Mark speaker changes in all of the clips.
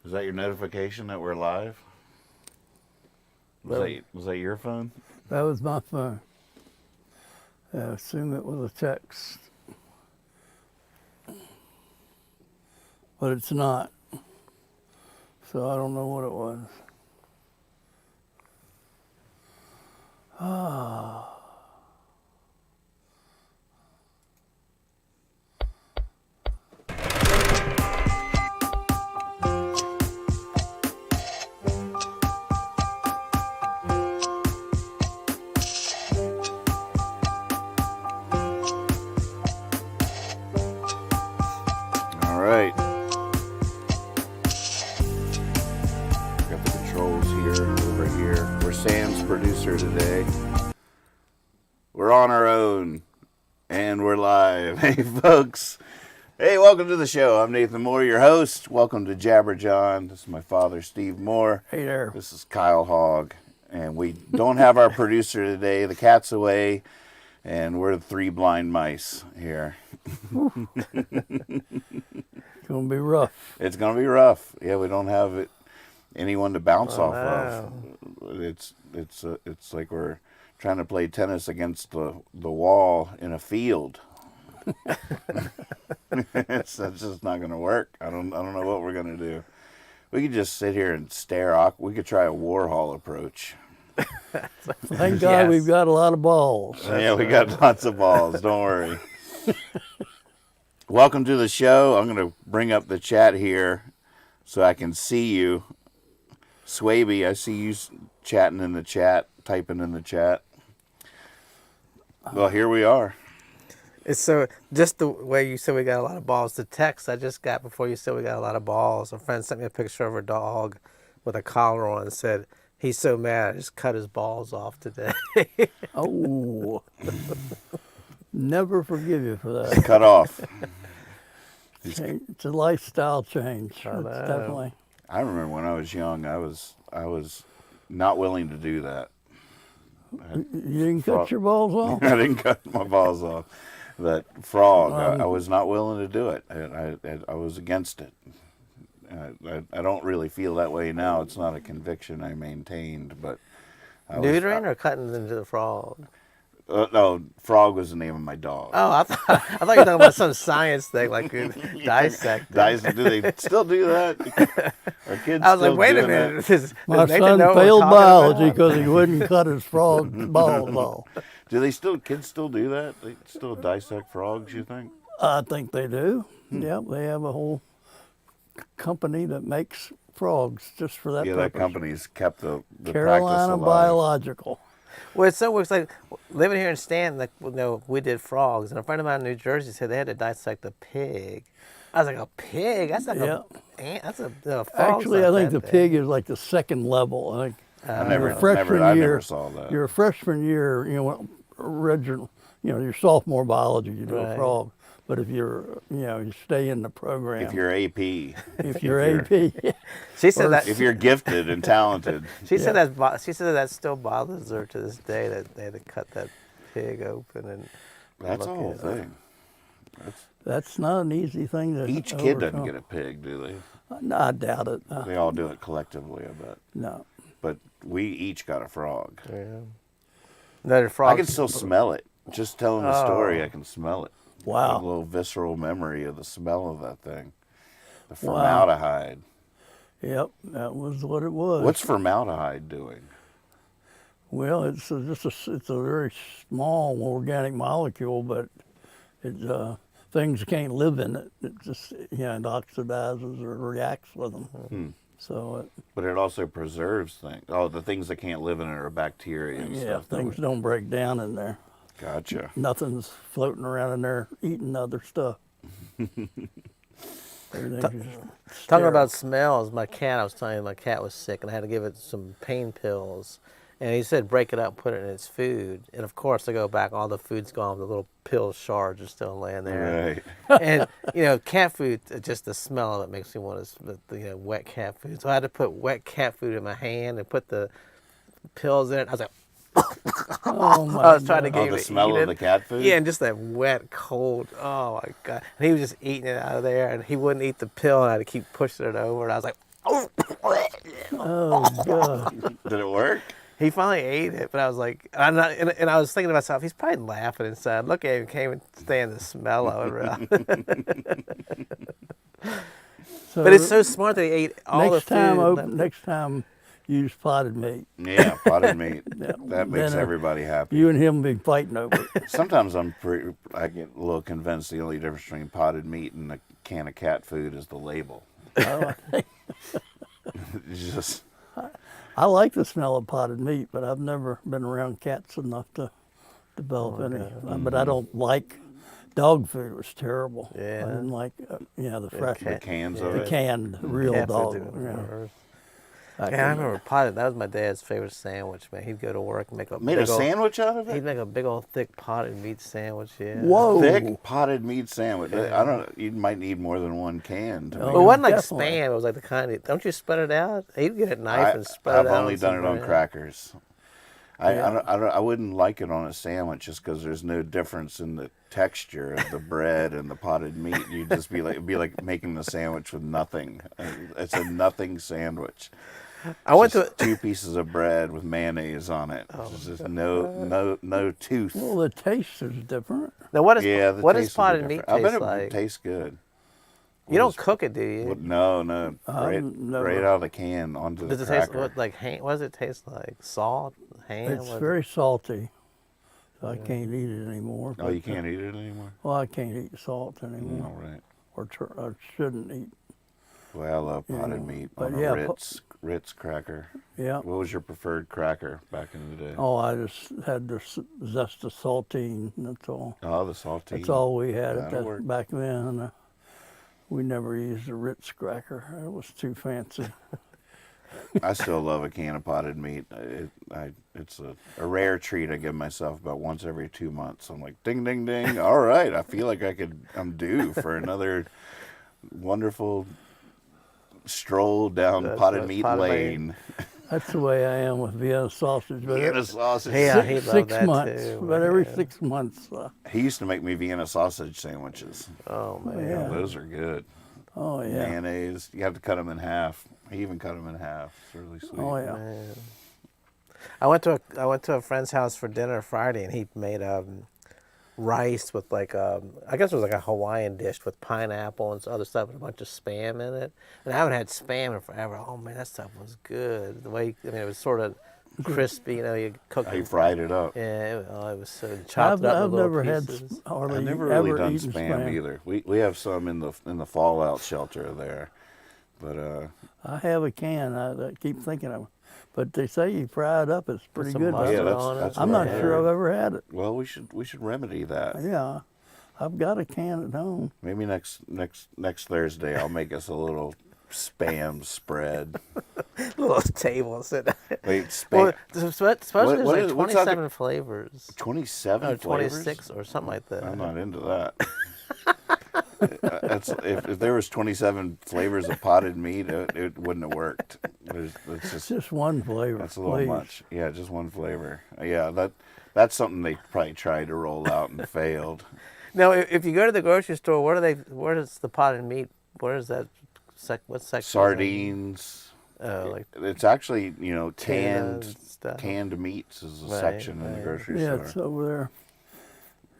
Speaker 1: Is that your notification that we're live? Was that your phone?
Speaker 2: That was my phone. I assume it was a text. But it's not. So I don't know what it was. Ah.
Speaker 1: All right. Got the controls here, over here. We're Sam's producer today. We're on our own, and we're live. Hey, folks. Hey, welcome to the show. I'm Nathan Moore, your host. Welcome to Jawn. This is my father, Steve Moore.
Speaker 2: Hey there.
Speaker 1: This is Kyle Hogg. And we don't have our producer today. The cat's away, and we're the three blind mice here.
Speaker 2: It's going to be rough.
Speaker 1: It's going to be rough. Yeah, we don't have anyone to bounce off of. It's like we're trying to play tennis against the wall in a field. That's just not going to work. I don't know what we're going to do. We could just sit here and stare. We could try a Warhol approach.
Speaker 2: Thank God we've got a lot of balls.
Speaker 1: Yeah, we got lots of balls. Don't worry. Welcome to the show. I'm going to bring up the chat here so I can see you. Swaby, I see you chatting in the chat, typing in the chat. Well, here we are.
Speaker 3: It's so, just the way you said we got a lot of balls, the text I just got before you said we got a lot of balls, a friend sent me a picture of a dog with a collar on and said, he's so mad I just cut his balls off today.
Speaker 2: Oh. Never forgive you for that.
Speaker 1: Cut off.
Speaker 2: It's a lifestyle change. It's
Speaker 3: know.
Speaker 2: definitely.
Speaker 1: I remember when I was young, I was not willing to do that.
Speaker 2: You didn't cut your balls off?
Speaker 1: I didn't cut my balls off. That frog, I was not willing to do it. I was against it. I don't really feel that way now. It's not a conviction I maintained, but
Speaker 3: Neutering or cutting into the frog?
Speaker 1: No, Frog was the name of my dog.
Speaker 3: Oh, I thought you were talking about some science thing, like dissect.
Speaker 1: Do they still do that? Are kids
Speaker 3: I was
Speaker 1: still
Speaker 3: like, wait a
Speaker 1: doing that?
Speaker 3: minute. Does
Speaker 2: My
Speaker 3: Nathan
Speaker 2: son
Speaker 3: know what we're
Speaker 2: failed
Speaker 3: talking
Speaker 2: biology
Speaker 3: about?
Speaker 2: because he wouldn't cut his frog balls off.
Speaker 1: Do kids still do that? They still dissect frogs, you think?
Speaker 2: I think they do. Yep, they have a whole company that makes frogs just for that
Speaker 1: Yeah,
Speaker 2: purpose.
Speaker 1: that company's kept the practice
Speaker 2: Carolina
Speaker 1: alive.
Speaker 2: Biological.
Speaker 3: Well, it's so it's like living here in Stanton. Like, we did frogs, and a friend of mine in New Jersey said they had to dissect a pig. I was like, a pig? That's like that's a frog's
Speaker 2: Actually,
Speaker 3: not
Speaker 2: I think
Speaker 3: that
Speaker 2: the
Speaker 3: big.
Speaker 2: pig is like the second level. I think
Speaker 1: I
Speaker 2: your
Speaker 1: never saw that.
Speaker 2: Your freshman year, original, your sophomore biology, you do a
Speaker 3: Right.
Speaker 2: frog. But if you're, you stay in the program.
Speaker 1: If you're AP.
Speaker 2: If you're AP.
Speaker 3: She said that.
Speaker 1: If you're gifted and talented.
Speaker 3: She said that still bothers her to this day that they had to cut that pig open and.
Speaker 1: That's the
Speaker 3: look
Speaker 1: whole
Speaker 3: at it.
Speaker 1: thing.
Speaker 2: That's not an easy thing to
Speaker 1: Each kid doesn't
Speaker 2: overcome.
Speaker 1: get a pig, do they?
Speaker 2: No, I doubt it.
Speaker 1: They all do it collectively, I bet.
Speaker 2: No.
Speaker 1: But we each got a frog.
Speaker 3: Yeah. No, the frog.
Speaker 1: I can still smell it. Just telling the story, I can smell it.
Speaker 2: Wow.
Speaker 1: A little visceral memory of the smell of that thing. The
Speaker 2: Wow.
Speaker 1: formaldehyde.
Speaker 2: Yep, that was what it was.
Speaker 1: What's formaldehyde doing?
Speaker 2: Well, it's it's a very small organic molecule, but things can't live in it. It just it oxidizes or reacts with them. So
Speaker 1: But it also preserves things. Oh, the things that can't live in it are bacteria and stuff.
Speaker 2: things don't break down in there.
Speaker 1: Gotcha.
Speaker 2: Nothing's floating around in there eating other stuff. Everything's just
Speaker 3: Talking
Speaker 2: sterile.
Speaker 3: about smells, my cat was sick and I had to give it some pain pills. And he said break it up, put it in its food. And of course I go back, all the food's gone, the little pill shards are still laying there.
Speaker 1: Right.
Speaker 3: And cat food, just the smell of it makes me want to, wet cat food. So I had to put wet cat food in my hand and put the pills in it. I was like,
Speaker 2: Oh my
Speaker 3: I was trying to
Speaker 2: God.
Speaker 3: get
Speaker 1: Oh,
Speaker 3: him
Speaker 1: the
Speaker 3: to
Speaker 1: smell
Speaker 3: eat
Speaker 1: of
Speaker 3: it.
Speaker 1: the cat food?
Speaker 3: Yeah, and just that wet, cold. Oh my God! And he was just eating it out of there, and he wouldn't eat the pill. And I had to keep pushing it over, and I was like,
Speaker 2: Oh God.
Speaker 1: Did it work?
Speaker 3: He finally ate it, but I was like, I'm not, and I was thinking to myself, he's probably laughing inside. Look at him, can't even stand the smell of it.
Speaker 2: So
Speaker 3: But it's so smart that he ate all
Speaker 2: next
Speaker 3: the
Speaker 2: time,
Speaker 3: food.
Speaker 2: next time, use potted meat.
Speaker 1: Yeah, potted meat.
Speaker 2: Yeah,
Speaker 1: That makes
Speaker 2: then,
Speaker 1: everybody happy.
Speaker 2: You and him be fighting over it.
Speaker 1: Sometimes I get a little convinced the only difference between potted meat and a can of cat food is the label.
Speaker 2: I
Speaker 1: It's just
Speaker 2: I like the smell of potted meat, but I've never been around cats enough to develop any. But I don't like dog food. It was terrible.
Speaker 3: Yeah.
Speaker 2: I didn't like, the fresh,
Speaker 1: the cans of
Speaker 2: the
Speaker 1: it.
Speaker 2: canned real
Speaker 3: Cat food
Speaker 2: dog.
Speaker 3: didn't
Speaker 2: Yeah.
Speaker 3: work.
Speaker 2: I
Speaker 3: Yeah, I
Speaker 2: couldn't-
Speaker 3: remember potted. That was my dad's favorite sandwich, man. He'd go to work and make a
Speaker 1: Made
Speaker 3: big
Speaker 1: a
Speaker 3: old,
Speaker 1: sandwich out of
Speaker 3: He'd
Speaker 1: it.
Speaker 3: make a big old thick potted meat sandwich. Yeah.
Speaker 2: Whoa.
Speaker 1: Thick potted meat sandwich. I don't. You might need more than one can to
Speaker 2: Oh,
Speaker 1: make
Speaker 3: Well, it wasn't like
Speaker 2: Definitely.
Speaker 3: spam. It was like the kind of. Don't you spread it out? He'd get a knife and spread
Speaker 1: I've
Speaker 3: it out.
Speaker 1: only
Speaker 3: on
Speaker 1: done
Speaker 3: some
Speaker 1: it on
Speaker 3: bread.
Speaker 1: crackers.
Speaker 2: Yeah.
Speaker 1: I wouldn't like it on a sandwich just because there's no difference in the texture of the bread and the potted meat. You'd just it'd be like making a sandwich with nothing. It's a nothing sandwich.
Speaker 3: I went
Speaker 1: Just
Speaker 3: to.
Speaker 1: two pieces of bread with mayonnaise on it. It's just no tooth.
Speaker 2: Well, the taste is different.
Speaker 3: Now, what is
Speaker 1: Yeah, the
Speaker 3: what does
Speaker 1: taste would be
Speaker 3: potted meat
Speaker 1: different. I bet
Speaker 3: taste
Speaker 1: it
Speaker 3: like?
Speaker 1: tastes good.
Speaker 3: You don't cook it, do you?
Speaker 1: What, no, right,
Speaker 2: never-
Speaker 1: right out of the can onto
Speaker 3: Does
Speaker 1: the
Speaker 3: it taste
Speaker 1: cracker.
Speaker 3: like ham? What does it taste like? Salt, ham?
Speaker 2: It's
Speaker 3: What-
Speaker 2: very salty, so I can't eat it anymore.
Speaker 1: Oh,
Speaker 2: but,
Speaker 1: you can't eat it anymore?
Speaker 2: Well, I can't eat salt anymore,
Speaker 1: All right.
Speaker 2: or I shouldn't eat.
Speaker 1: Well, I love potted
Speaker 2: Yeah,
Speaker 1: meat
Speaker 2: but
Speaker 1: on
Speaker 2: yeah,
Speaker 1: a Ritz cracker.
Speaker 2: Yeah.
Speaker 1: What was your preferred cracker back in the day?
Speaker 2: Oh, I just had the zest of saltine. That's all.
Speaker 1: Oh, the saltine.
Speaker 2: That's all we had at
Speaker 1: That'll work.
Speaker 2: back then. We never used a Ritz cracker. It was too fancy.
Speaker 1: I still love a can of potted meat. It's a rare treat I give myself about once every 2 months. I'm like, ding, ding, ding. All right, I feel like I'm due for another wonderful stroll down
Speaker 3: That's
Speaker 1: potted
Speaker 3: what
Speaker 1: meat
Speaker 3: potted
Speaker 1: lane.
Speaker 2: That's the way I am with Vienna sausage. But
Speaker 1: Vienna sausage.
Speaker 3: Yeah, he loved
Speaker 2: 6
Speaker 3: that
Speaker 2: months.
Speaker 3: too,
Speaker 2: But every
Speaker 3: man.
Speaker 2: 6 months.
Speaker 1: He used to make me Vienna sausage sandwiches.
Speaker 3: Oh man.
Speaker 2: Yeah.
Speaker 1: Those are good.
Speaker 2: Oh yeah.
Speaker 1: Mayonnaise. You have to cut them in half. He even cut them in half. It's really sweet.
Speaker 2: Oh yeah.
Speaker 3: Man. I went to a friend's house for dinner Friday, and he made rice with like I guess it was like a Hawaiian dish with pineapple and some other stuff and a bunch of spam in it. And I haven't had spam in forever. Oh man, that stuff was good. The way it was sort of crispy. You cook
Speaker 1: He
Speaker 3: it.
Speaker 1: fried it up.
Speaker 3: Yeah, it was so chopped
Speaker 2: I've
Speaker 3: up in little
Speaker 2: never had
Speaker 3: pieces.
Speaker 2: hardly
Speaker 1: I've never really
Speaker 2: ever
Speaker 1: done
Speaker 2: eaten
Speaker 1: spam either. We have some in the fallout shelter there, but
Speaker 2: I have a can. I keep thinking of it. But they say you fry it up, it's pretty
Speaker 3: some
Speaker 2: good.
Speaker 3: mustard
Speaker 1: yeah,
Speaker 3: on it.
Speaker 1: that's
Speaker 2: I'm
Speaker 1: what
Speaker 2: not
Speaker 1: I
Speaker 2: sure
Speaker 1: heard.
Speaker 2: I've ever had it.
Speaker 1: Well, we should remedy that.
Speaker 2: Yeah, I've got a can at home.
Speaker 1: Maybe next Thursday I'll make us a little spam spread.
Speaker 3: Little table sitting.
Speaker 1: Wait, spam.
Speaker 3: Well, supposedly there's
Speaker 1: what
Speaker 3: like
Speaker 1: is- what's that-
Speaker 3: 27 flavors.
Speaker 1: 27
Speaker 3: Or
Speaker 1: flavors?
Speaker 3: 26 or something like that.
Speaker 1: I'm not into that. If there was 27 flavors of potted meat, it wouldn't have worked. It's
Speaker 2: It's just one flavor.
Speaker 1: that's a little
Speaker 2: please.
Speaker 1: much. Yeah, just one flavor. Yeah, that's something they probably tried to roll out and failed.
Speaker 3: Now, if you go to the grocery store, where is the potted meat? Where is that? What section? is that?
Speaker 1: Sardines.
Speaker 3: Oh, like
Speaker 1: It's actually
Speaker 3: tuna
Speaker 1: canned
Speaker 3: and stuff.
Speaker 1: canned meats is a
Speaker 3: Right,
Speaker 1: section in the
Speaker 3: right.
Speaker 1: grocery
Speaker 2: Yeah,
Speaker 1: store.
Speaker 2: it's over there.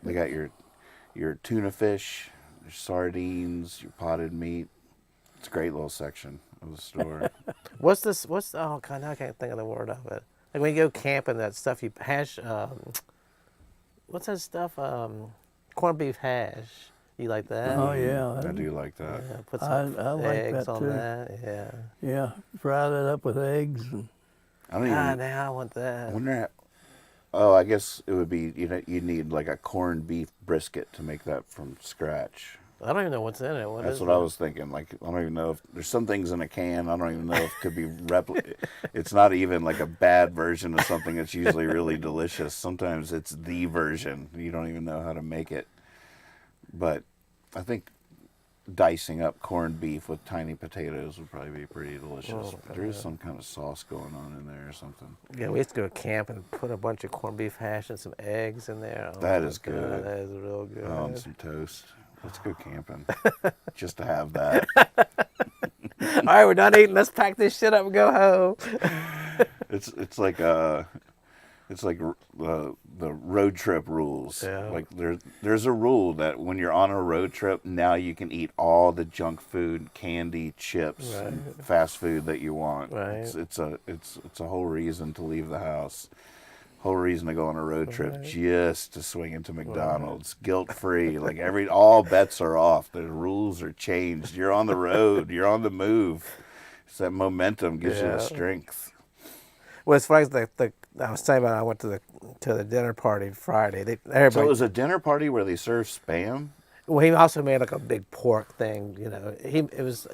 Speaker 1: They got your tuna fish, your sardines, your potted meat. It's a great little section of the store.
Speaker 3: What's this? Oh God, now I can't think of the word of it. Like when you go camping, that stuff you hash. What's that stuff? Corned beef hash. You like that?
Speaker 2: Oh yeah,
Speaker 1: I do like that.
Speaker 3: Yeah, put
Speaker 2: I
Speaker 3: some
Speaker 2: like
Speaker 3: eggs
Speaker 2: that,
Speaker 3: on
Speaker 2: too.
Speaker 3: that. Yeah.
Speaker 2: yeah. Fry that up with eggs. And,
Speaker 1: I don't even.
Speaker 3: Now I want that.
Speaker 1: I wonder. Oh, I guess it would be you need like a corned beef brisket to make that from scratch.
Speaker 3: I don't even know what's in it.
Speaker 1: That's what I was thinking. Like I don't even know if there's some things in a can. I don't even know if it could be It's not even like a bad version of something that's usually really delicious. Sometimes it's the version. You don't even know how to make it. But I think dicing up corned beef with tiny potatoes would probably be pretty delicious. There is some kind of sauce going on in there or something.
Speaker 3: Yeah, we used to go camp and put a bunch of corned beef hash and some eggs in there. Oh,
Speaker 1: That
Speaker 3: my
Speaker 1: is
Speaker 3: God,
Speaker 1: good.
Speaker 3: That is real good.
Speaker 1: On some toast. Let's go camping just to have that.
Speaker 3: right, we're done eating. Let's pack this shit up and go home.
Speaker 1: It's like the road trip rules.
Speaker 3: Yeah.
Speaker 1: Like there's a rule that when you're on a road trip, now you can eat all the junk food, candy, chips, and fast food that you want.
Speaker 3: Right.
Speaker 1: It's a whole reason to leave the house. Whole reason to go on a road trip just to swing into McDonald's, guilt free. Like all bets are off. The rules are changed. You're on the road. You're on the move. It's that momentum gives you the strength.
Speaker 3: Well, as far as I was saying about, I went to the dinner party Friday.
Speaker 1: So it was a dinner party where they served Spam?
Speaker 3: Well, he also made like a big pork thing. You know, I think it was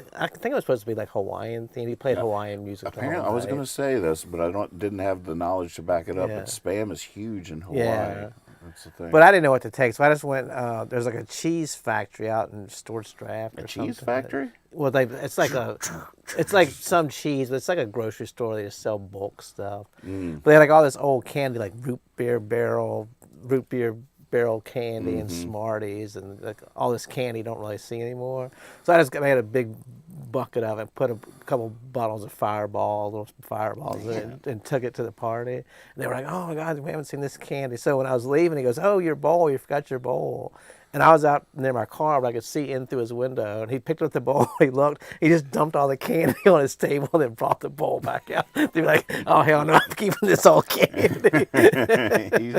Speaker 3: supposed to be like Hawaiian themed. He played Hawaiian music.
Speaker 1: Apparently, I was going to say this, but I didn't have the knowledge to back it up.
Speaker 3: Yeah.
Speaker 1: But Spam is huge in Hawaii.
Speaker 3: Yeah.
Speaker 1: That's the thing.
Speaker 3: But I didn't know what to take, so I just went. There's like a cheese factory out in Storage Draft.
Speaker 1: A cheese factory?
Speaker 3: Well, it's like some cheese, but it's like a grocery store. They just sell bulk stuff. But they had like all this old candy, like root beer barrel candy and Smarties, and like all this candy you don't really see anymore. So I just made a big bucket of it, put a couple bottles of little fireballs in it, and took it to the party. And they were like, "Oh my God, we haven't seen this candy." So when I was leaving, he goes, "Oh, your bowl, you forgot your bowl." And I was out near my car, but I could see in through his window. And he picked up the bowl. He looked. He just dumped all the candy on his table, and then brought the bowl back out. They'd be like, "Oh hell no, I'm keeping this all candy."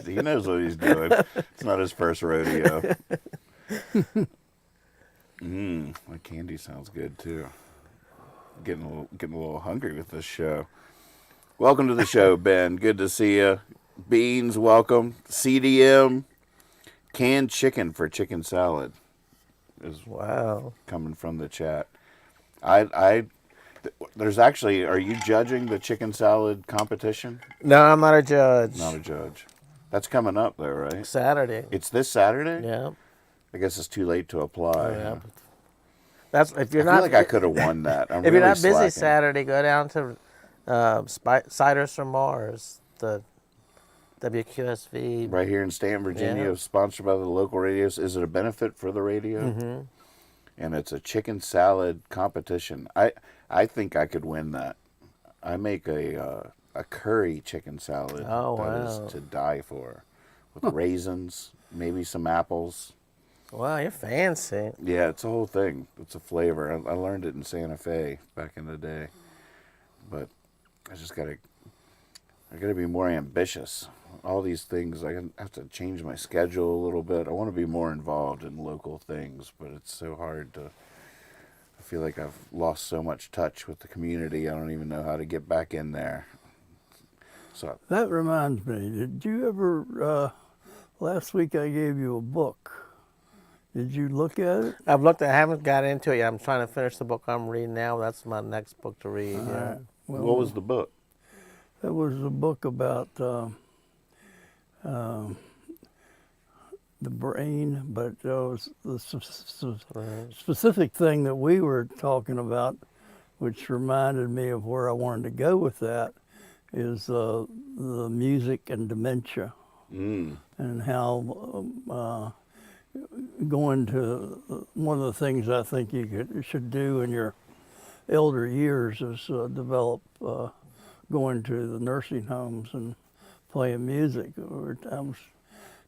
Speaker 1: He knows what he's doing. It's not his first rodeo. That candy sounds good too. Getting a little hungry with this show. Welcome to the show, Ben. Good to see you. Beans, welcome. CDM. Canned chicken for chicken salad is coming from the chat. There's actually, are you judging the chicken salad competition?
Speaker 3: No, I'm not a judge.
Speaker 1: Not a judge. That's coming up though, right?
Speaker 3: Saturday.
Speaker 1: It's this Saturday?
Speaker 3: Yeah.
Speaker 1: I guess it's too late to apply.
Speaker 3: Oh, yeah.
Speaker 1: Huh?
Speaker 3: That's if you're
Speaker 1: I
Speaker 3: not.
Speaker 1: feel like I could have won that.
Speaker 3: If you're not busy Saturday, go down to Ciders from Mars, the WQSV.
Speaker 1: Right here in Stanton, Virginia, sponsored by the local radios. Is it a benefit for the radio? Mm-hmm. And it's a chicken salad competition. I think I could win that. I make a curry chicken salad that is to die for, with raisins, maybe some apples.
Speaker 3: Wow, you're fancy.
Speaker 1: Yeah, it's a whole thing. It's a flavor. I learned it in Santa Fe back in the day, but I just gotta be more ambitious. All these things, I have to change my schedule a little bit. I want to be more involved in local things, but it's so hard to. I feel like I've lost so much touch with the community. I don't even know how to get back in there. So
Speaker 2: that reminds me. Did you ever? Last week I gave you a book. Did you look at it?
Speaker 3: I've looked. I haven't got into it yet. I'm trying to finish the book I'm reading now. That's my next book to read. Yeah.
Speaker 2: Well,
Speaker 1: what was the book?
Speaker 2: It was a book about the brain, but it was the specific thing that we were talking about, which reminded me of where I wanted to go with that, is the music and dementia, and how going to one of the things I think you should do in your elder years is develop going to the nursing homes and playing music. I was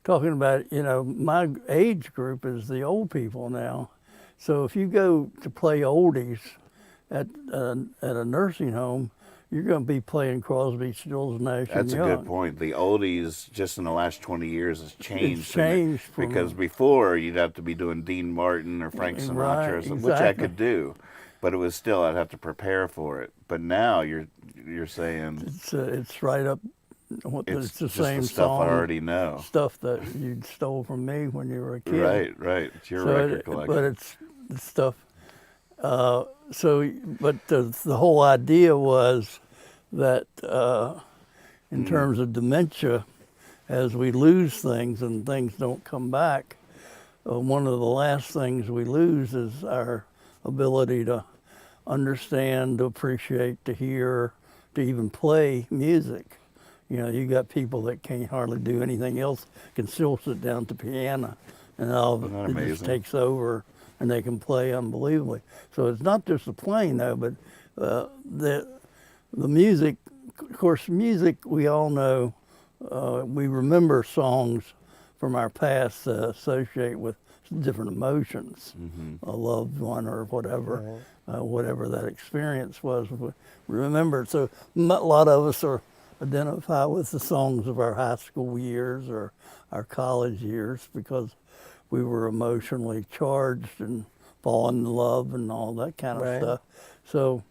Speaker 2: talking about, my age group is the old people now. So if you go to play oldies at a nursing home, you're going to be playing Crosby, Stills, Nash and Young.
Speaker 1: That's a good point. The oldies, just in the last 20 years, has changed.
Speaker 2: It's changed.
Speaker 1: Because before, you'd have to be doing Dean Martin or Frank Sinatra,
Speaker 2: right,
Speaker 1: or something,
Speaker 2: exactly.
Speaker 1: which I could do. But it was still, I'd have to prepare for it. But now you're saying
Speaker 2: it's right up. It's the
Speaker 1: just
Speaker 2: same
Speaker 1: the stuff
Speaker 2: song,
Speaker 1: I already know.
Speaker 2: Stuff that you stole from me when you were a kid.
Speaker 1: Right. It's your record collection.
Speaker 2: But it's stuff. But the whole idea was that in terms of dementia, as we lose things and things don't come back, one of the last things we lose is our ability to understand, to appreciate, to hear, to even play music. You got people that can't hardly do anything else, can still sit down at the piano, and all of it just takes over and they can play unbelievably. So it's not just the playing though, but the music. Of course, music we all know. We remember songs from our past that associate with different emotions, a loved one or whatever, whatever that experience was. We remember. So a lot of us are identify with the songs of our high school years or our college years because we were emotionally charged and fallen in love and all that kind of stuff. So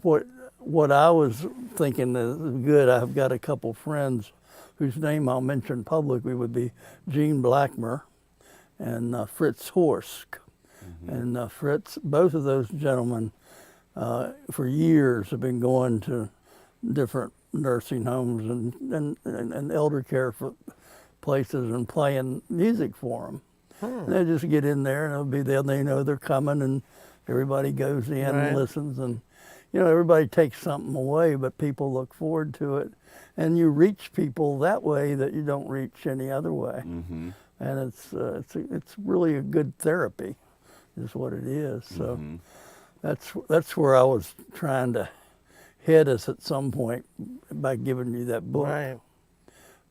Speaker 2: what I was thinking is good. I've got a couple friends whose name I'll mention publicly would be Gene Blackmer and Fritz Horsk. And Fritz, both of those gentlemen for years have been going to different nursing homes and elder care for places and playing music for them. And they just get in there and they'll be there. They know they're coming and everybody goes in and listens. And, you know, everybody takes something away, but people look forward to it. And you reach people that way that you don't reach any other way. And it's really a good therapy is what it is. So that's where I was trying to head us at some point by giving you that book.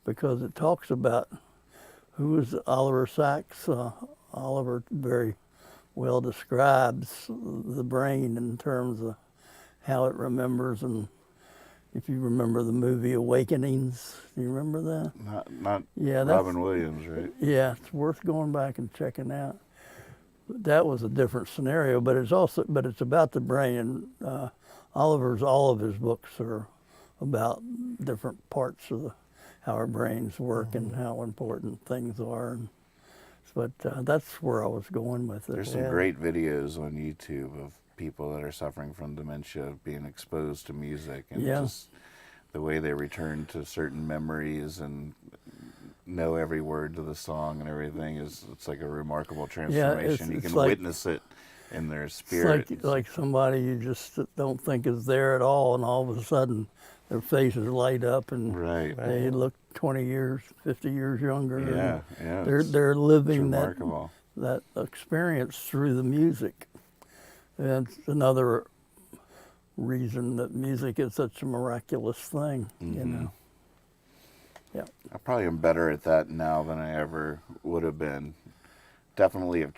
Speaker 2: Because it talks about who is Oliver Sacks. Oliver very well describes the brain in terms of how it remembers. And if you remember the movie Awakenings, do you remember that?
Speaker 1: Not Robin Williams, right?
Speaker 2: Yeah, it's worth going back and checking out. That was a different scenario, but it's about the brain. And all of his books are about different parts of how our brains work and how important things are. But that's where I was going with it.
Speaker 1: There's some great videos on YouTube of people that are suffering from dementia being exposed to music and just the way they return to certain memories and know every word to the song and everything it's like a remarkable transformation. You can witness it in their spirit.
Speaker 2: It's like somebody you just don't think is there at all, and all of a sudden their faces light up and they look 20 years, 50 years younger. They're living that experience through the music. And it's another reason that music is such a miraculous thing, you know.
Speaker 1: I probably am better at that now than I ever would have been. Definitely have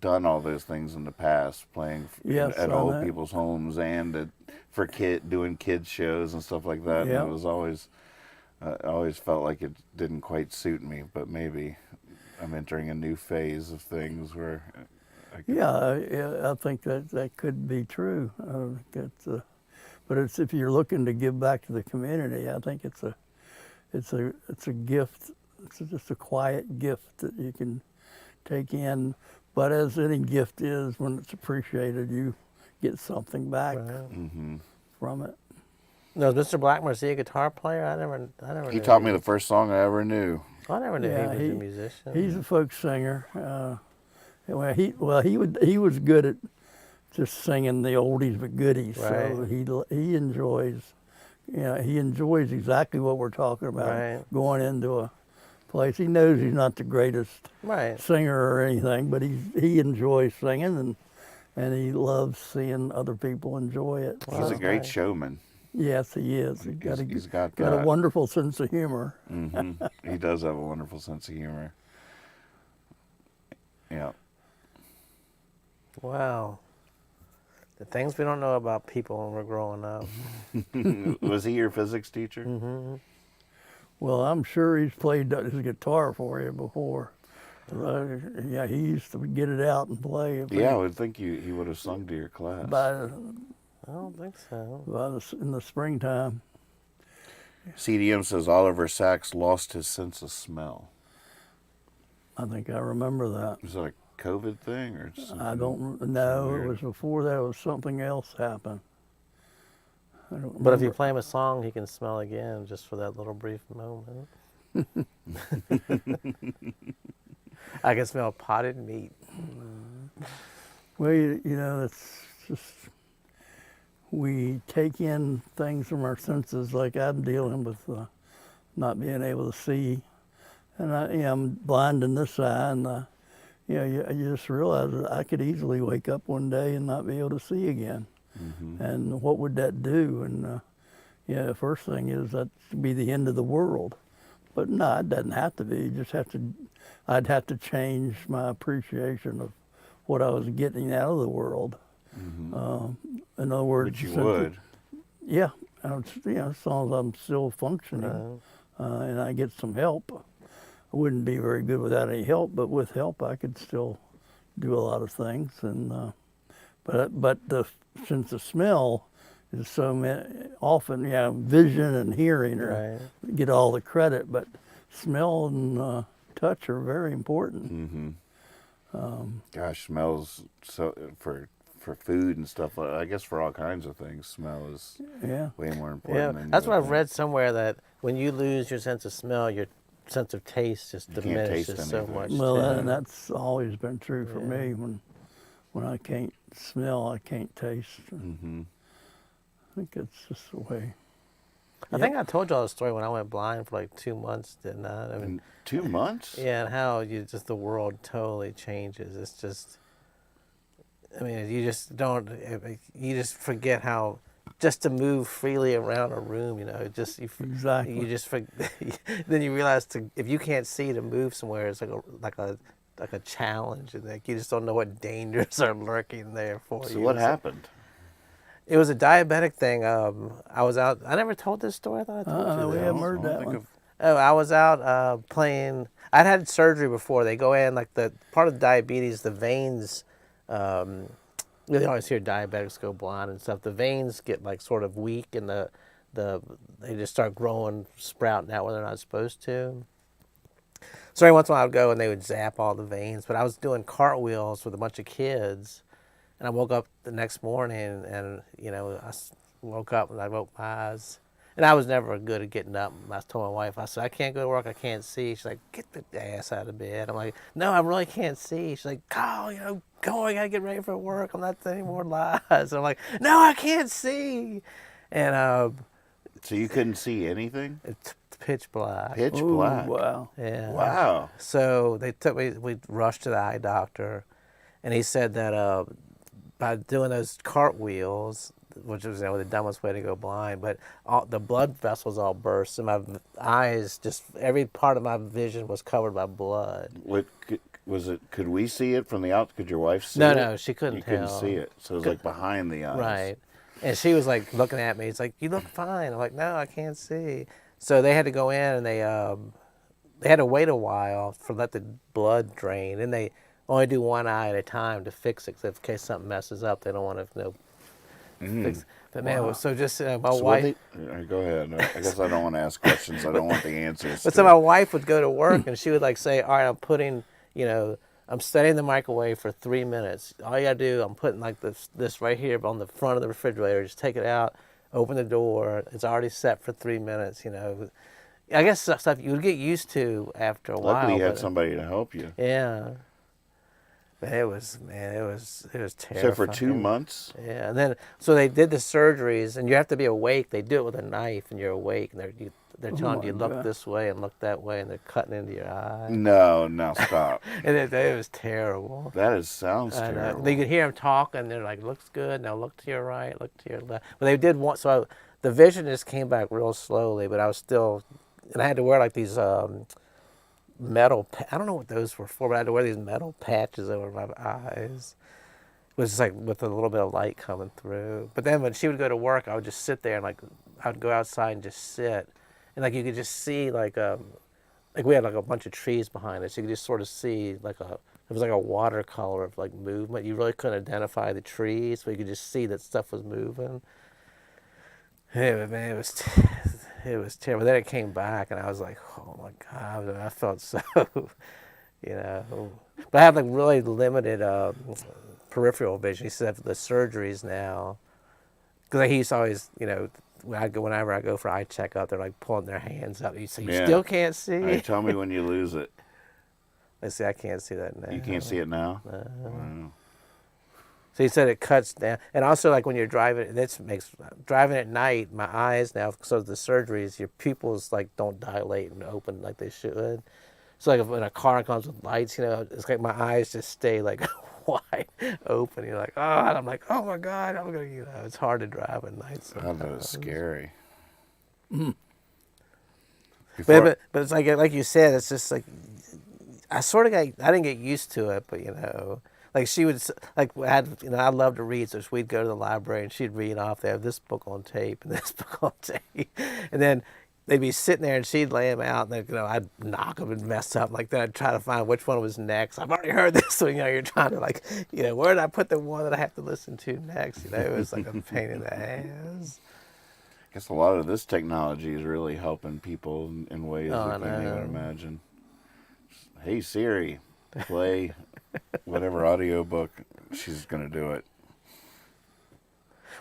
Speaker 1: done all those things in the past, playing at old people's homes and doing kids shows and stuff like that. And it was always, I always felt like it didn't quite suit me, but maybe I'm entering a new phase of things where. I think that could be true. But it's if you're looking to give back to the community, I think it's a gift. It's just a quiet gift that you can take in. But as any gift is, when it's appreciated, you get something back from it.
Speaker 3: No, Mr. Blackmer, is he a guitar player? I never.
Speaker 1: He taught me the first song I ever knew.
Speaker 3: I never knew he was a musician.
Speaker 2: He's a folk singer. He was good at just singing the oldies but goodies. So he enjoys. He enjoys exactly what we're talking about. Going into a place, he knows he's not the greatest singer or anything, but he enjoys singing and he loves seeing other people enjoy it.
Speaker 1: He's a great showman.
Speaker 2: Yes, he is.
Speaker 1: He's got
Speaker 2: a wonderful sense of humor.
Speaker 1: He does have a wonderful sense of humor. Yeah.
Speaker 3: Wow. The things we don't know about people when we're growing up.
Speaker 1: Was he your physics teacher?
Speaker 2: Well, I'm sure he's played his guitar for you before. He used to get it out and play.
Speaker 1: Yeah, I would think he would have sung to your class.
Speaker 3: I don't think so.
Speaker 2: In the springtime.
Speaker 1: CDM says Oliver Sacks lost his sense of smell.
Speaker 2: I think I remember that.
Speaker 1: Was that a COVID thing or
Speaker 2: I don't know. It was before that. Was something else happened.
Speaker 3: But if you play him a song, he can smell again just for that little brief moment. I can smell potted meat.
Speaker 2: Well, it's just we take in things from our senses. Like I'm dealing with not being able to see, and I'm blind in this eye, and you just realize that I could easily wake up one day and not be able to see again.
Speaker 1: Mm-hmm.
Speaker 2: And what would that do? And the first thing is that would be the end of the world. But no, it doesn't have to be. You just have to. I'd have to change my appreciation of what I was getting out of the world.
Speaker 1: Mm-hmm.
Speaker 2: In other words,
Speaker 1: But you
Speaker 2: since
Speaker 1: would.
Speaker 2: yeah, as long as I'm still functioning and I get some help. I wouldn't be very good without any help, but with help, I could still do a lot of things. And since the smell is so often, vision and hearing get all the credit, but smell and touch are very important.
Speaker 1: Mm-hmm. Gosh, smells so for food and stuff. I guess for all kinds of things, smell is way more important.
Speaker 3: Yeah,
Speaker 1: than
Speaker 3: that's
Speaker 1: you
Speaker 3: what
Speaker 1: would
Speaker 3: I've read somewhere, that when you lose your sense of smell, your sense of taste just
Speaker 1: You can't taste
Speaker 3: diminishes so
Speaker 1: anything.
Speaker 3: much.
Speaker 2: Well,
Speaker 3: too.
Speaker 2: and that's always been true for me. When I can't smell, I can't taste.
Speaker 1: Mm-hmm.
Speaker 2: I think it's just the way.
Speaker 3: I think I told y'all the story when I went blind for like 2 months, didn't I? I mean,
Speaker 1: In 2 months?
Speaker 3: yeah, and how the world totally changes. It's just, I mean, you just forget how, just to move freely around a room,
Speaker 2: Exactly.
Speaker 3: you just then you realize if you can't see, to move somewhere is like a challenge, and like you just don't know what dangers are lurking there for you.
Speaker 1: So what happened?
Speaker 3: It was a diabetic thing. I was out. I never told this story. I thought I told you
Speaker 2: We
Speaker 3: this.
Speaker 2: haven't heard
Speaker 1: I don't
Speaker 2: that
Speaker 1: think
Speaker 2: one.
Speaker 1: of-
Speaker 3: Oh, I was out playing. I'd had surgery before. They go in, like, the part of diabetes, the veins. You always hear diabetics go blind and stuff. The veins get like sort of weak, and they just start growing, sprouting out where they're not supposed to. So every once in a while I'd go and they would zap all the veins. But I was doing cartwheels with a bunch of kids, and I woke up the next morning, and woke up and I woke my eyes. And I was never good at getting up. I told my wife, I said, I can't go to work, I can't see. She's like, get the ass out of bed. I'm like, no, I really can't see. She's like, Carl, go, I gotta get ready for work. I'm not telling any more lies. I'm like, no, I can't see. And
Speaker 1: So you couldn't see anything?
Speaker 3: it's pitch black.
Speaker 1: Pitch
Speaker 2: Ooh,
Speaker 1: black.
Speaker 2: wow.
Speaker 3: Yeah.
Speaker 1: Wow.
Speaker 3: So they took me, we rushed to the eye doctor, and he said that by doing those cartwheels, which was the dumbest way to go blind, but the blood vessels all burst, and my eyes, just every part of my vision was covered by blood.
Speaker 1: What was it? Could we see it from the out? Could your wife see
Speaker 3: No,
Speaker 1: it?
Speaker 3: no, she couldn't
Speaker 1: You couldn't
Speaker 3: tell.
Speaker 1: see it, so it was like behind the eyes.
Speaker 3: Right. And she was like looking at me. It's like, you look fine. I'm like, no, I can't see. So they had to go in, and they had to wait a while for let the blood drain, and they only do one eye at a time to fix it, 'cause in case something messes up, they don't want to fix. But man, it was so just my
Speaker 1: So
Speaker 3: wife.
Speaker 1: go ahead. I guess I don't want to ask questions. I don't want the answers.
Speaker 3: But so my wife would go to work, and she would like say, all right, I'm setting the microwave for 3 minutes. All you gotta do, I'm putting like this right here on the front of the refrigerator. Just take it out, open the door. It's already set for 3 minutes. I guess stuff you would get used to after a while.
Speaker 1: Luckily, you had
Speaker 3: but-
Speaker 1: somebody to help you.
Speaker 3: Yeah. But it was terrifying.
Speaker 1: So for 2 months,
Speaker 3: Yeah, and then so they did the surgeries, and you have to be awake. They do it with a knife, and you're awake, and they're telling you
Speaker 2: my
Speaker 3: look
Speaker 2: God.
Speaker 3: this way and look that way, and they're cutting into your eye.
Speaker 1: no, stop.
Speaker 3: And it was terrible.
Speaker 1: Sounds
Speaker 3: I know.
Speaker 1: terrible.
Speaker 3: They could hear them talking. They're like, "Looks good." Now look to your right. Look to your left. But they did want. So the vision just came back real slowly. But I was still, and I had to wear like these metal. I don't know what those were for, but I had to wear these metal patches over my eyes. It was just like with a little bit of light coming through. But then when she would go to work, I would just sit there and like I would go outside and just sit, and like you could just see like we had like a bunch of trees behind us. You could just sort of see like it was like a watercolor of like movement. You really couldn't identify the trees, but you could just see that stuff was moving. Man, it was terrible. Then it came back, and I was like, oh my God. And I felt so, But I have like really limited peripheral vision. He said after the surgeries now, because he used to always, whenever I go for eye checkup, they're like pulling their hands up. He said, you still can't see?
Speaker 1: All right, tell me when you lose it.
Speaker 3: I see, I can't see that now.
Speaker 1: You can't see it now? Wow.
Speaker 3: So he said it cuts down, and also like when you're driving, driving at night. My eyes now, because of the surgeries, your pupils like don't dilate and open like they should. So like if when a car comes with lights, it's like my eyes just stay like wide open. You're like, oh, and I'm like, oh my God, I'm gonna, it's hard to drive at night.
Speaker 1: I know it's scary.
Speaker 3: But it's like you said, it's just like I didn't get used to it, but like she would like I love to read, so we'd go to the library and she'd read off. They have this book on tape and this book on tape, and then they'd be sitting there and she'd lay them out, and I'd knock them and mess up like that. I'd try to find which one was next. I've already heard this one. You're trying to like, where did I put the one that I have to listen to next? It was like a pain in the ass.
Speaker 1: I guess a lot of this technology is really helping people in ways that I can't even imagine. Hey Siri, play whatever audiobook. She's gonna do it.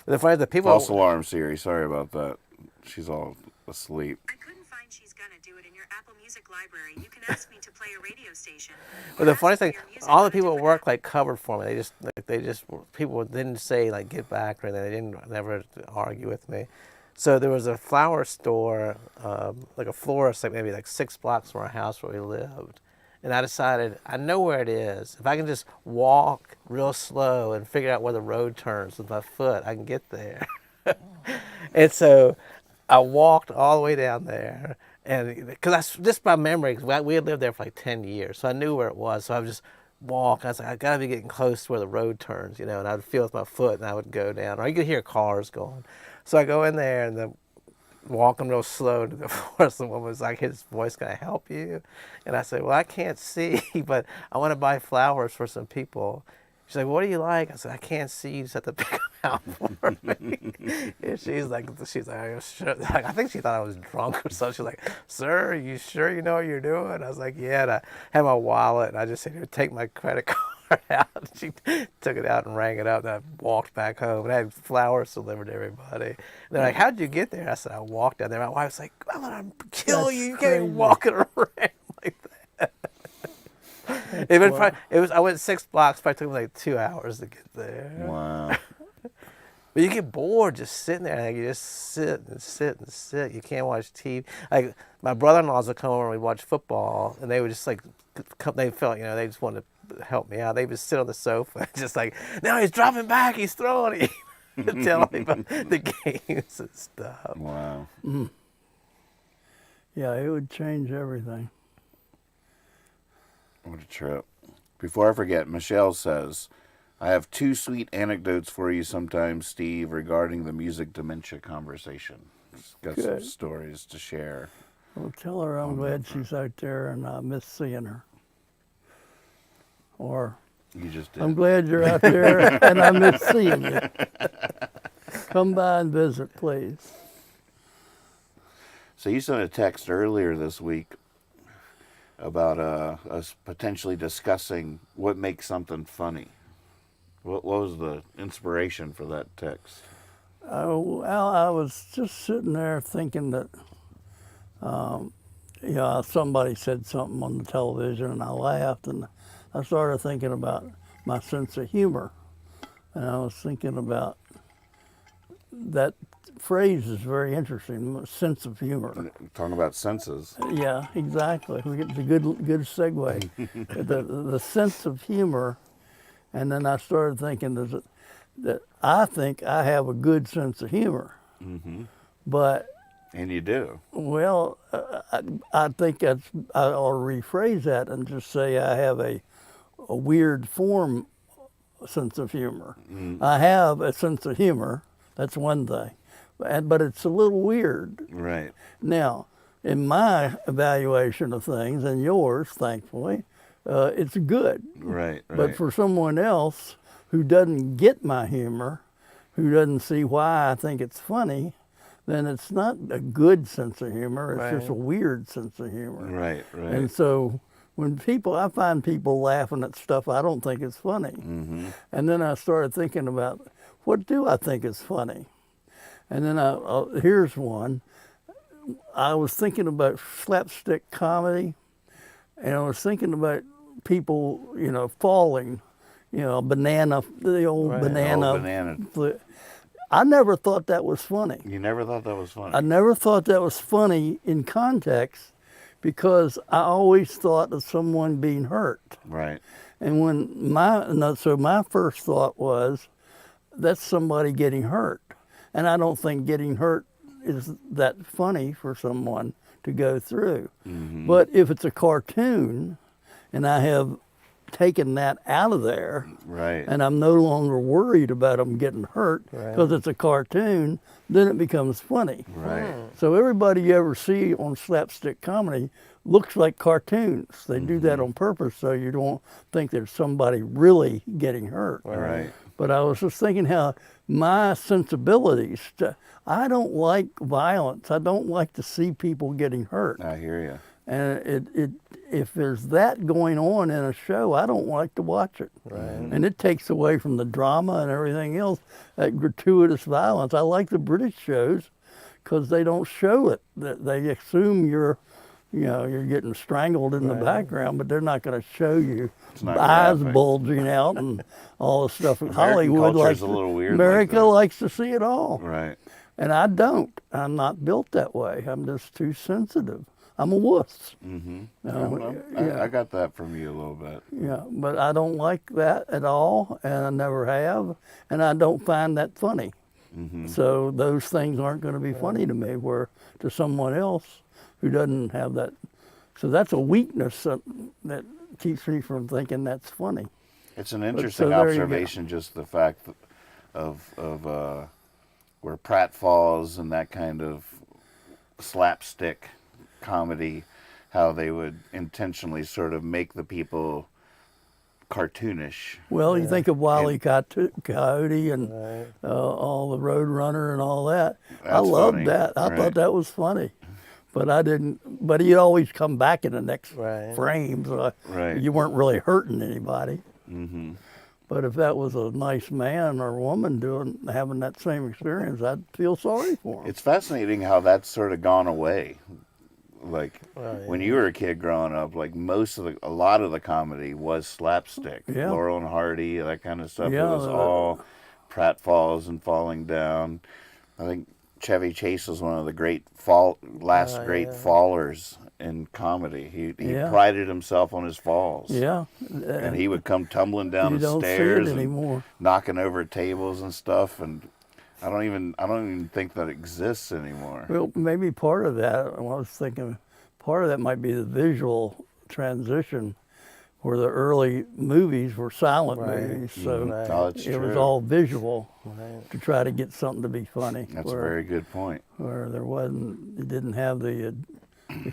Speaker 3: The funny the people.
Speaker 1: False alarm, Siri. Sorry about that. She's all asleep.
Speaker 4: I couldn't find She's Gonna Do It in your Apple Music library. You can ask me to play a radio station.
Speaker 3: But the funny thing, all the people at work like covered for me. They just people didn't say like get back or anything. They never argue with me. So there was a flower store, like a florist, like maybe like 6 blocks from our house where we lived. And I decided, I know where it is. If I can just walk real slow and figure out where the road turns with my foot, I can get there. And so I walked all the way down there. And because just by memory, because we had lived there for like 10 years, so I knew where it was. So I would just walk. I was like, I got to be getting close to where the road turns, and I would feel with my foot and I would go down. Or you could hear cars going. So I go in there and walking real slow to the forest. The woman was like, his voice, can I help you? And I said, well, I can't see, but I want to buy flowers for some people. She's like, what do you like? I said, I can't see. You just have to pick them out for me. And she's like, "Are you sure?" Like, I think she thought I was drunk or something. She's like, sir, are you sure you know what you're doing? I was like, yeah. And I had my wallet, and I just said, here, take my credit card out. She took it out and rang it up, and I walked back home. And I had flowers delivered to everybody. And they're like, how'd you get there? I said, I walked down there. My wife's like, I'm going to kill you. You can't walk it around like that. I went 6 blocks, probably took me like 2 hours to get there.
Speaker 1: Wow.
Speaker 3: But you get bored just sitting there. Like, you just sit and sit and sit. You can't watch TV. Like my brother-in-laws would come over and we'd watch football, and they would just like, they felt, they just wanted to help me out. They would sit on the sofa, just like, now he's dropping back, he's throwing it, telling me about the games and stuff.
Speaker 1: Wow.
Speaker 2: Mm. Yeah, it would change everything.
Speaker 1: What a trip. Before I forget, Michelle says, I have 2 sweet anecdotes for you sometimes, Steve, regarding the music dementia conversation. She's got some stories to share.
Speaker 2: Well, tell her I'm glad she's out there and I miss seeing her. Or,
Speaker 1: You just did.
Speaker 2: I'm glad you're out there and I miss seeing you. Come by and visit, please.
Speaker 1: So you sent a text earlier this week about us potentially discussing what makes something funny. What was the inspiration for that text?
Speaker 2: Well, I was just sitting there thinking that, somebody said something on the television and I laughed, and I started thinking about my sense of humor. And I was thinking about that phrase is very interesting, sense of humor.
Speaker 1: Talking about senses.
Speaker 2: Yeah, exactly. It's a good segue. the sense of humor, and then I started thinking that I think I have a good sense of humor.
Speaker 1: Mm-hmm.
Speaker 2: But
Speaker 1: And you do.
Speaker 2: well, I think I ought to rephrase that and just say I have a weird form sense of humor.
Speaker 1: Mm.
Speaker 2: I have a sense of humor. That's one thing, but it's a little weird.
Speaker 1: Right.
Speaker 2: Now, in my evaluation of things and yours, thankfully, it's good.
Speaker 1: Right.
Speaker 2: But for someone else who doesn't get my humor, who doesn't see why I think it's funny, then it's not a good sense of humor. It's just a weird sense of humor.
Speaker 1: Right.
Speaker 2: And so when I find people laughing at stuff I don't think is funny.
Speaker 1: Mm-hmm.
Speaker 2: And then I started thinking about, what do I think is funny? And then here's one. I was thinking about slapstick comedy, and I was thinking about people, falling, banana, the old banana.
Speaker 1: Oh, banana.
Speaker 2: I never thought that was funny.
Speaker 1: You never thought that was funny?
Speaker 2: I never thought that was funny in context, because I always thought of someone being hurt.
Speaker 1: Right.
Speaker 2: And so my first thought was, that's somebody getting hurt. And I don't think getting hurt is that funny for someone to go through.
Speaker 1: Mm-hmm.
Speaker 2: But if it's a cartoon and I have taken that out of there,
Speaker 1: Right.
Speaker 2: and I'm no longer worried about them getting hurt because it's a cartoon, then it becomes funny.
Speaker 1: Right.
Speaker 2: So everybody you ever see on slapstick comedy looks like cartoons. They do that on purpose so you don't think there's somebody really getting hurt.
Speaker 1: Right.
Speaker 2: But I was just thinking how my sensibilities, I don't like violence. I don't like to see people getting hurt.
Speaker 1: I hear you.
Speaker 2: And if there's that going on in a show, I don't like to watch it.
Speaker 3: Right.
Speaker 2: And it takes away from the drama and everything else, that gratuitous violence. I like the British shows because they don't show it. They assume you're getting strangled in the background, but they're not going to show you
Speaker 1: not
Speaker 2: eyes
Speaker 1: graphic.
Speaker 2: bulging out and all the stuff. Hollywood
Speaker 1: culture's
Speaker 2: likes
Speaker 1: a little weird like
Speaker 2: America
Speaker 1: that.
Speaker 2: likes to see it all.
Speaker 1: Right.
Speaker 2: And I don't. I'm not built that way. I'm just too sensitive. I'm a wuss.
Speaker 1: Mm-hmm. I got that from you a little bit.
Speaker 2: Yeah, but I don't like that at all, and I never have, and I don't find that funny.
Speaker 1: Mm-hmm.
Speaker 2: So those things aren't going to be funny to me, where to someone else who doesn't have that. So that's a weakness that keeps me from thinking that's funny.
Speaker 1: It's an interesting
Speaker 2: there you go.
Speaker 1: observation, just the fact of where pratfalls and that kind of slapstick comedy, how they would intentionally sort of make the people cartoonish.
Speaker 2: Well, you think of Wile E. Coyote and all the Roadrunner and all that. I
Speaker 1: That's
Speaker 2: loved
Speaker 1: funny.
Speaker 2: that. I
Speaker 1: Right.
Speaker 2: thought that was funny. But I didn't. But he'd always come back in the next
Speaker 3: Right.
Speaker 2: frame, so
Speaker 1: Right.
Speaker 2: you weren't really hurting anybody.
Speaker 1: Mm-hmm.
Speaker 2: But if that was a nice man or woman having that same experience, I'd feel sorry for him.
Speaker 1: It's fascinating how that's sort of gone away. Like when you were a kid growing up, like a lot of the comedy was slapstick.
Speaker 2: Yeah.
Speaker 1: Laurel and Hardy, that kind of stuff.
Speaker 2: Yeah,
Speaker 1: It was all pratfalls and falling down. I think Chevy Chase was one of the great great fallers in comedy. He
Speaker 2: Yeah.
Speaker 1: prided himself on his falls.
Speaker 2: Yeah.
Speaker 1: And he would come tumbling down
Speaker 2: You
Speaker 1: the
Speaker 2: don't see it
Speaker 1: stairs and
Speaker 2: anymore.
Speaker 1: knocking over tables and stuff. And I don't even think that exists anymore.
Speaker 2: Well, maybe part of that, I was thinking, part of that might be the visual transition, where the early movies were silent movies, so
Speaker 1: Oh, that's
Speaker 2: it was
Speaker 1: true.
Speaker 2: all visual to try to get something to be funny.
Speaker 1: That's a very good point.
Speaker 2: Where it didn't have the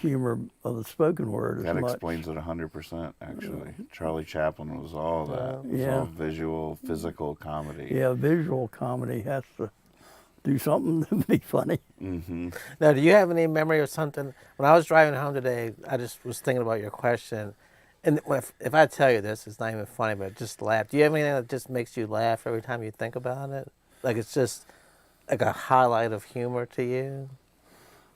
Speaker 2: humor of the spoken word as
Speaker 1: That
Speaker 2: much.
Speaker 1: explains it 100%, actually. Charlie Chaplin was all that. It was
Speaker 2: Yeah.
Speaker 1: all visual, physical comedy.
Speaker 2: Yeah, visual comedy has to do something to be funny.
Speaker 1: Mm-hmm.
Speaker 3: Now, do you have any memory of something? When I was driving home today, I just was thinking about your question. And if I tell you this, it's not even funny, but just laugh. Do you have anything that just makes you laugh every time you think about it? Like it's just like a highlight of humor to you?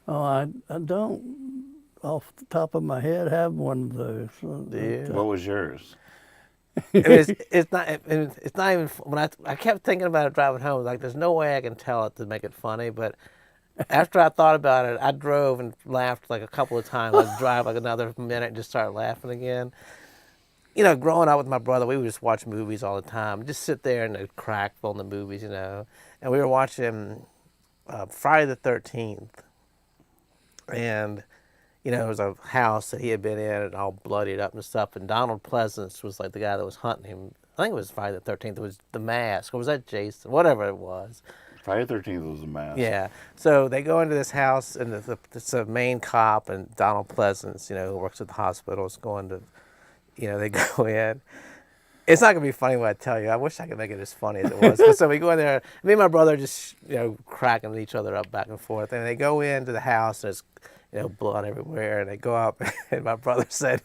Speaker 2: Oh, I don't, off the top of my head, have one of those.
Speaker 3: Do you?
Speaker 1: What was yours?
Speaker 3: It's not even when I kept thinking about it driving home. Like there's no way I can tell it to make it funny. But after I thought about it, I drove and laughed like a couple of times. I'd drive like another minute and just start laughing again. You know, growing up with my brother, we would just watch movies all the time. Just sit there and crack on the movies, you know. And we were watching Friday the 13th, and you know, it was a house that he had been in and all bloodied up and stuff. And Donald Pleasance was like the guy that was hunting him. I think it was Friday the 13th. It was The Mask. Or was that Jason? Whatever it was.
Speaker 1: Friday the 13th was a mask.
Speaker 3: Yeah. So they go into this house, and it's a main cop, and Donald Pleasance, you know, who works at the hospital, is going to, you know, they go in. It's not going to be funny when I tell you. I wish I could make it as funny as it was. But so we go in there. Me and my brother just, you know, cracking each other up back and forth. And they go into the house, and there's, you know, blood everywhere, and they go up, and my brother said,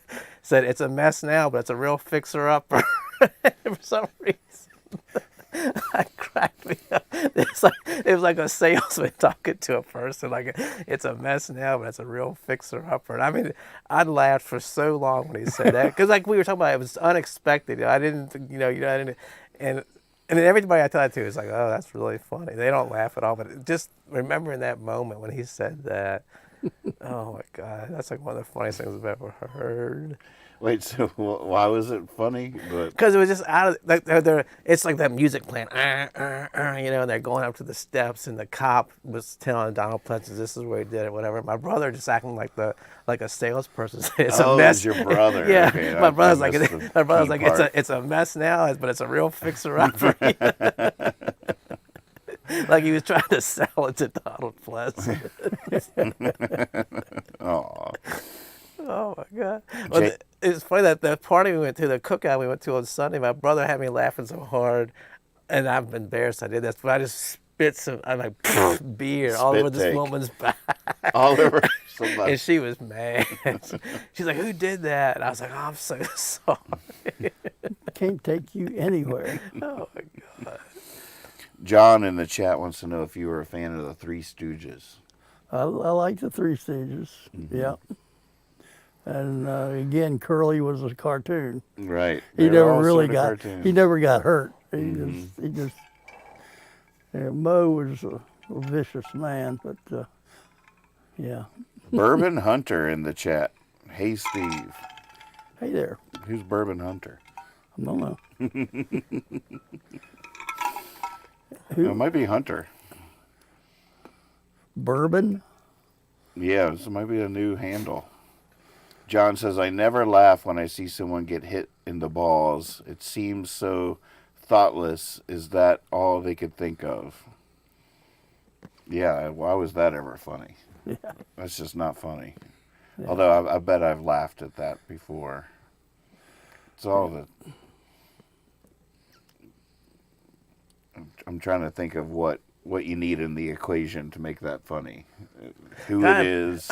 Speaker 3: it's a mess now, but it's a real fixer-upper. For some reason, I cracked me up. It was like a salesman talking to a person, like, it's a mess now, but it's a real fixer-upper. And I mean, I laughed for so long when he said that, because like we were talking about, it was unexpected. I didn't, and then everybody I tell that to is like, oh, that's really funny. They don't laugh at all, but just remembering that moment when he said that, Oh my God, that's like one of the funniest things I've ever heard.
Speaker 1: Wait, so why was it funny? But
Speaker 3: Because it was just out of like it's like that music playing, you know, and they're going up to the steps, and the cop was telling Donald Pleasance this is where he did it, whatever. My brother just acting like a salesperson. It's a
Speaker 1: oh, it
Speaker 3: mess.
Speaker 1: was your brother.
Speaker 3: Yeah,
Speaker 1: Okay,
Speaker 3: my brother's
Speaker 1: I
Speaker 3: like
Speaker 1: missed the key part.
Speaker 3: it's a mess now, but it's a real fixer upper. Like he was trying to sell it to Donald Pleasance.
Speaker 1: Aw.
Speaker 3: Oh my God! Well,
Speaker 1: Jay-
Speaker 3: it's funny that the party we went to, the cookout we went to on Sunday, my brother had me laughing so hard, and I'm embarrassed I did this, but I just spit some, I'm like beer all over
Speaker 1: Spit
Speaker 3: this
Speaker 1: take.
Speaker 3: woman's back,
Speaker 1: All over somebody.
Speaker 3: and she was mad. She's like, "Who did that?" And I was like, "Oh, I'm so sorry."
Speaker 2: Can't take you anywhere.
Speaker 3: Oh my God!
Speaker 1: John in the chat wants to know if you were a fan of the Three Stooges.
Speaker 2: I like the Three Stooges. Yeah. And again, Curly was a cartoon.
Speaker 1: Right.
Speaker 2: He
Speaker 1: They were
Speaker 2: never
Speaker 1: all
Speaker 2: really
Speaker 1: sort of
Speaker 2: got.
Speaker 1: cartoons.
Speaker 2: He never got hurt. He just. Yeah, Mo was a vicious man, but yeah.
Speaker 1: Bourbon Hunter in the chat. Hey, Steve.
Speaker 2: Hey there.
Speaker 1: Who's Bourbon Hunter?
Speaker 2: I don't know.
Speaker 1: It might be Hunter.
Speaker 2: Bourbon.
Speaker 1: Yeah, this might be a new handle. John says, I never laugh when I see someone get hit in the balls. It seems so thoughtless. Is that all they could think of? Yeah, why was that ever funny?
Speaker 2: Yeah.
Speaker 1: That's just not funny. Yeah. Although I bet I've laughed at that before. It's all the... I'm trying to think of what you need in the equation to make that funny. Who
Speaker 3: God,
Speaker 1: it is.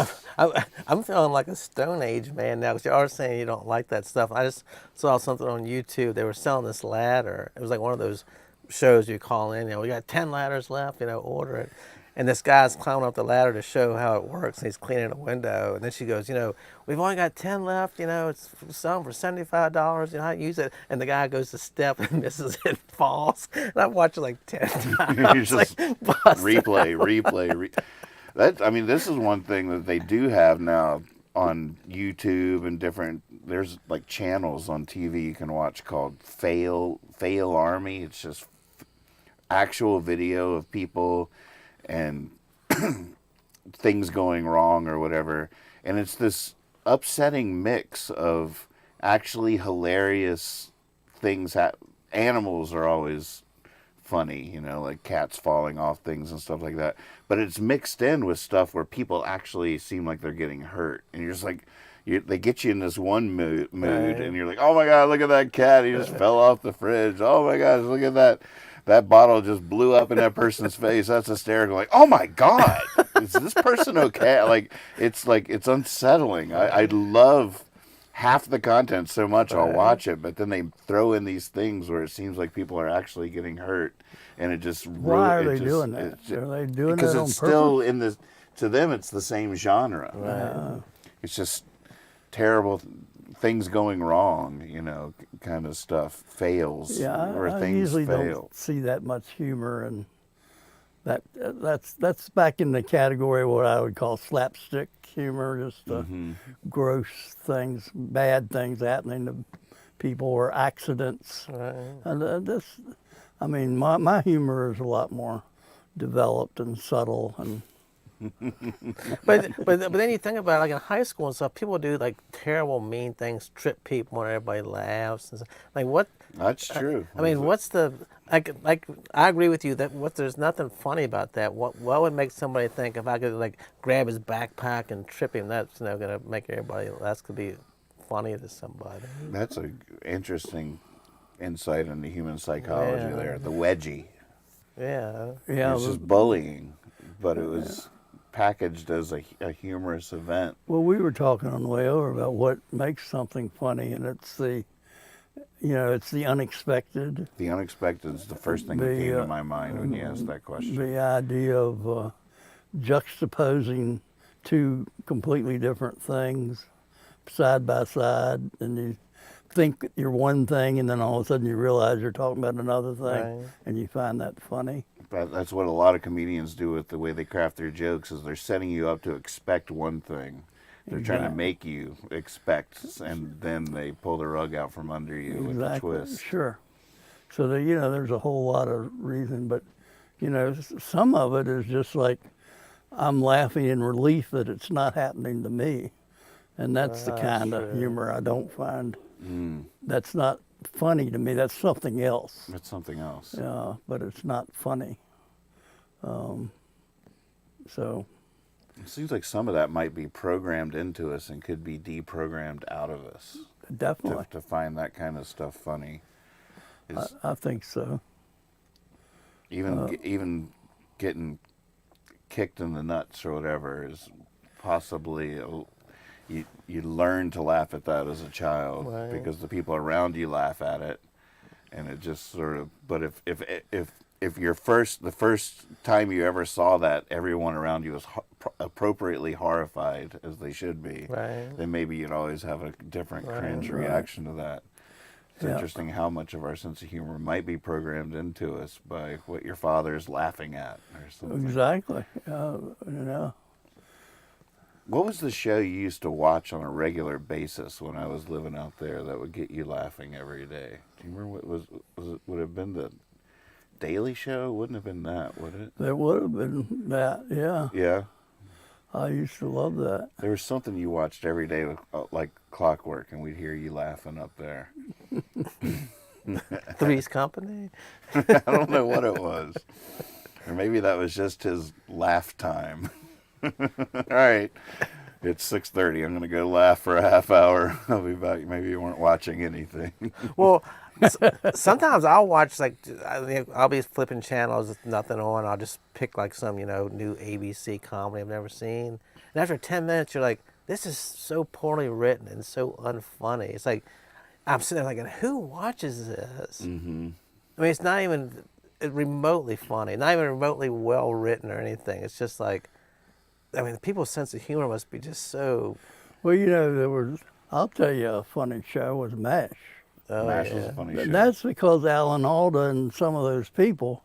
Speaker 3: I'm feeling like a Stone Age man now because you are saying you don't like that stuff. I just saw something on YouTube. They were selling this ladder. It was like one of those shows you call in, you know, we got 10 ladders left, you know, order it. And this guy's climbing up the ladder to show how it works, and he's cleaning a window. And then she goes, you know, we've only got 10 left, you know, it's selling for $75, you know how to use it. And the guy goes to step and misses it and falls. And I've watched it like 10 times.
Speaker 1: You just replay. That, I mean, this is one thing that they do have now on YouTube and different, there's like channels on TV you can watch called Fail Army. It's just actual video of people and things going wrong or whatever. And it's this upsetting mix of actually hilarious things. Animals are always funny, you know, like cats falling off things and stuff like that. But it's mixed in with stuff where people actually seem like they're getting hurt. And you're just like, they get you in this one mood
Speaker 3: Right.
Speaker 1: and you're like, oh my God, look at that cat. He just fell off the fridge. Oh my gosh, look at that. That bottle just blew up in that person's face. That's hysterical. Like, oh my God, is this person okay? Like it's unsettling. I love half the content so much I'll watch it, but then they throw in these things where it seems like people are actually getting hurt, and it just
Speaker 2: Why are they doing that? Are they doing
Speaker 1: because
Speaker 2: that on
Speaker 1: it's
Speaker 2: purpose?
Speaker 1: still in the, to them it's the same genre.
Speaker 3: Right.
Speaker 1: It's just terrible things going wrong, you know, kind of stuff fails,
Speaker 2: Yeah,
Speaker 1: or
Speaker 2: I
Speaker 1: things
Speaker 2: usually
Speaker 1: fail.
Speaker 2: don't see that much humor, and that's back in the category of what I would call slapstick humor, just gross things, bad things happening to people or accidents.
Speaker 3: Right.
Speaker 2: And I mean, my humor is a lot more developed and subtle, and
Speaker 3: But then you think about it, like in high school and stuff, people do like terrible, mean things, trip people, and everybody laughs. And stuff. Like what?
Speaker 1: That's true.
Speaker 3: I mean, what's the like? I agree with you that there's nothing funny about that. What would make somebody think if I could like grab his backpack and trip him? That's gonna make everybody. That's gonna be funny to somebody.
Speaker 1: That's a interesting insight into human psychology
Speaker 3: Yeah.
Speaker 1: there. The wedgie.
Speaker 3: Yeah.
Speaker 2: yeah.
Speaker 1: It's just bullying, but it was packaged as a humorous event.
Speaker 2: Well, we were talking on the way over about what makes something funny, and it's the unexpected.
Speaker 1: The unexpected is the first thing that came to my mind when you asked that question.
Speaker 2: The idea of juxtaposing two completely different things side by side, and you think you're one thing, and then all of a sudden you realize you're talking about another thing,
Speaker 3: Right.
Speaker 2: and you find that funny.
Speaker 1: But that's what a lot of comedians do with the way they craft their jokes, is they're setting you up to expect one thing. They're trying to
Speaker 2: Exactly.
Speaker 1: make you expect, and then they pull the rug out from under you with a twist.
Speaker 2: Sure. So that, there's a whole lot of reason, but some of it is just like I'm laughing in relief that it's not happening to me, and that's the kind of
Speaker 3: true.
Speaker 2: humor I don't find. That's not funny to me. That's something else.
Speaker 1: That's something else.
Speaker 2: But it's not funny. So
Speaker 1: It seems like some of that might be programmed into us and could be deprogrammed out of us
Speaker 2: definitely,
Speaker 1: to find that kind of stuff funny.
Speaker 2: I think so.
Speaker 1: Even getting kicked in the nuts or whatever is possibly you learn to laugh at that as a child,
Speaker 3: Right.
Speaker 1: because the people around you laugh at it, and it just sort of. But if the first time you ever saw that, everyone around you was appropriately horrified, as they should be,
Speaker 3: Right.
Speaker 1: then maybe you'd always have a different cringe
Speaker 2: Right.
Speaker 1: reaction to that. It's
Speaker 2: Yeah.
Speaker 1: interesting how much of our sense of humor might be programmed into us by what your father's laughing at or something.
Speaker 2: Exactly.
Speaker 1: What was the show you used to watch on a regular basis when I was living out there that would get you laughing every day? Do you remember what was it? Would it have been the Daily Show? Wouldn't have been that, would it?
Speaker 2: There would have been that. Yeah,
Speaker 1: Yeah.
Speaker 2: I used to love that.
Speaker 1: There was something you watched every day with, like clockwork, and we'd hear you laughing up there.
Speaker 3: Three's Company.
Speaker 1: I don't know what it was. Or maybe that was just his laugh time. All right. It's 6:30. I'm going to go laugh for a half hour. I'll be back. Maybe you weren't watching anything.
Speaker 3: Well, sometimes I'll watch, like, I'll be flipping channels with nothing on. I'll just pick like some new ABC comedy I've never seen. And after 10 minutes, you're like, this is so poorly written and so unfunny. It's like, I'm sitting there like, who watches this? Mm-hmm. I mean, it's not even remotely funny, not even remotely well written or anything. It's just like, I mean, people's sense of humor must be just so.
Speaker 2: Well, I'll tell you a funny show was MASH.
Speaker 1: MASH was a funny show.
Speaker 2: And that's because Alan Alda and some of those people,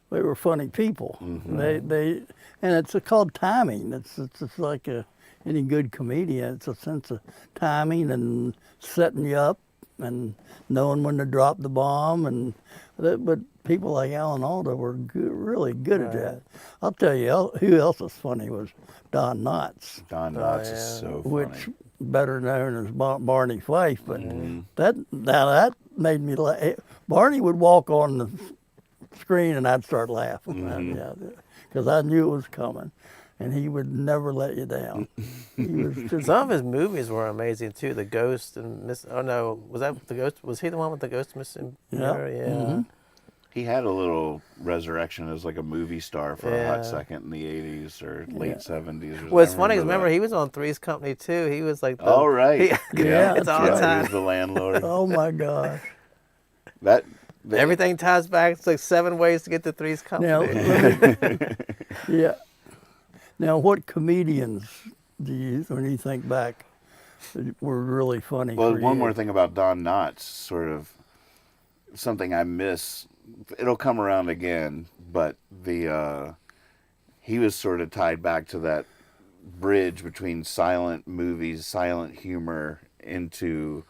Speaker 2: they were funny people.
Speaker 1: Mm-hmm.
Speaker 2: And it's called timing. It's like any good comedian. It's a sense of timing and setting you up and knowing when to drop the bomb. But people like Alan Alda were really good at that. I'll tell you who else was funny was Don Knotts.
Speaker 1: Don Knotts is so funny.
Speaker 2: Which better known as Barney Fife, but that made me laugh. Barney would walk on the screen and I'd start laughing, because I knew it was coming, and he would never let you down. He was just,
Speaker 3: Some of his movies were amazing too. The Ghost and Miss. Oh no, was that the Ghost? Was he the one with the Ghost Missing?
Speaker 2: Yeah.
Speaker 3: Yeah.
Speaker 1: He had a little resurrection as like a movie star for a
Speaker 3: Yeah.
Speaker 1: hot second in the 80s or late 70s. Or
Speaker 3: Well, it's
Speaker 1: I
Speaker 3: funny because remember
Speaker 1: that.
Speaker 3: he was on Three's Company too. He was like the.
Speaker 1: Oh, right.
Speaker 2: Yeah,
Speaker 3: it's all
Speaker 2: that's
Speaker 3: the
Speaker 1: Yeah, he
Speaker 3: time.
Speaker 1: was the landlord.
Speaker 2: oh my gosh.
Speaker 3: Everything ties back. It's like 7 ways to get to Three's Company.
Speaker 2: Now, yeah. Now, what comedians do you, when you think back, were really funny?
Speaker 1: Well,
Speaker 2: for
Speaker 1: one
Speaker 2: you?
Speaker 1: more thing about Don Knotts, sort of something I miss. It'll come around again, but he was sort of tied back to that bridge between silent movies, silent humor, into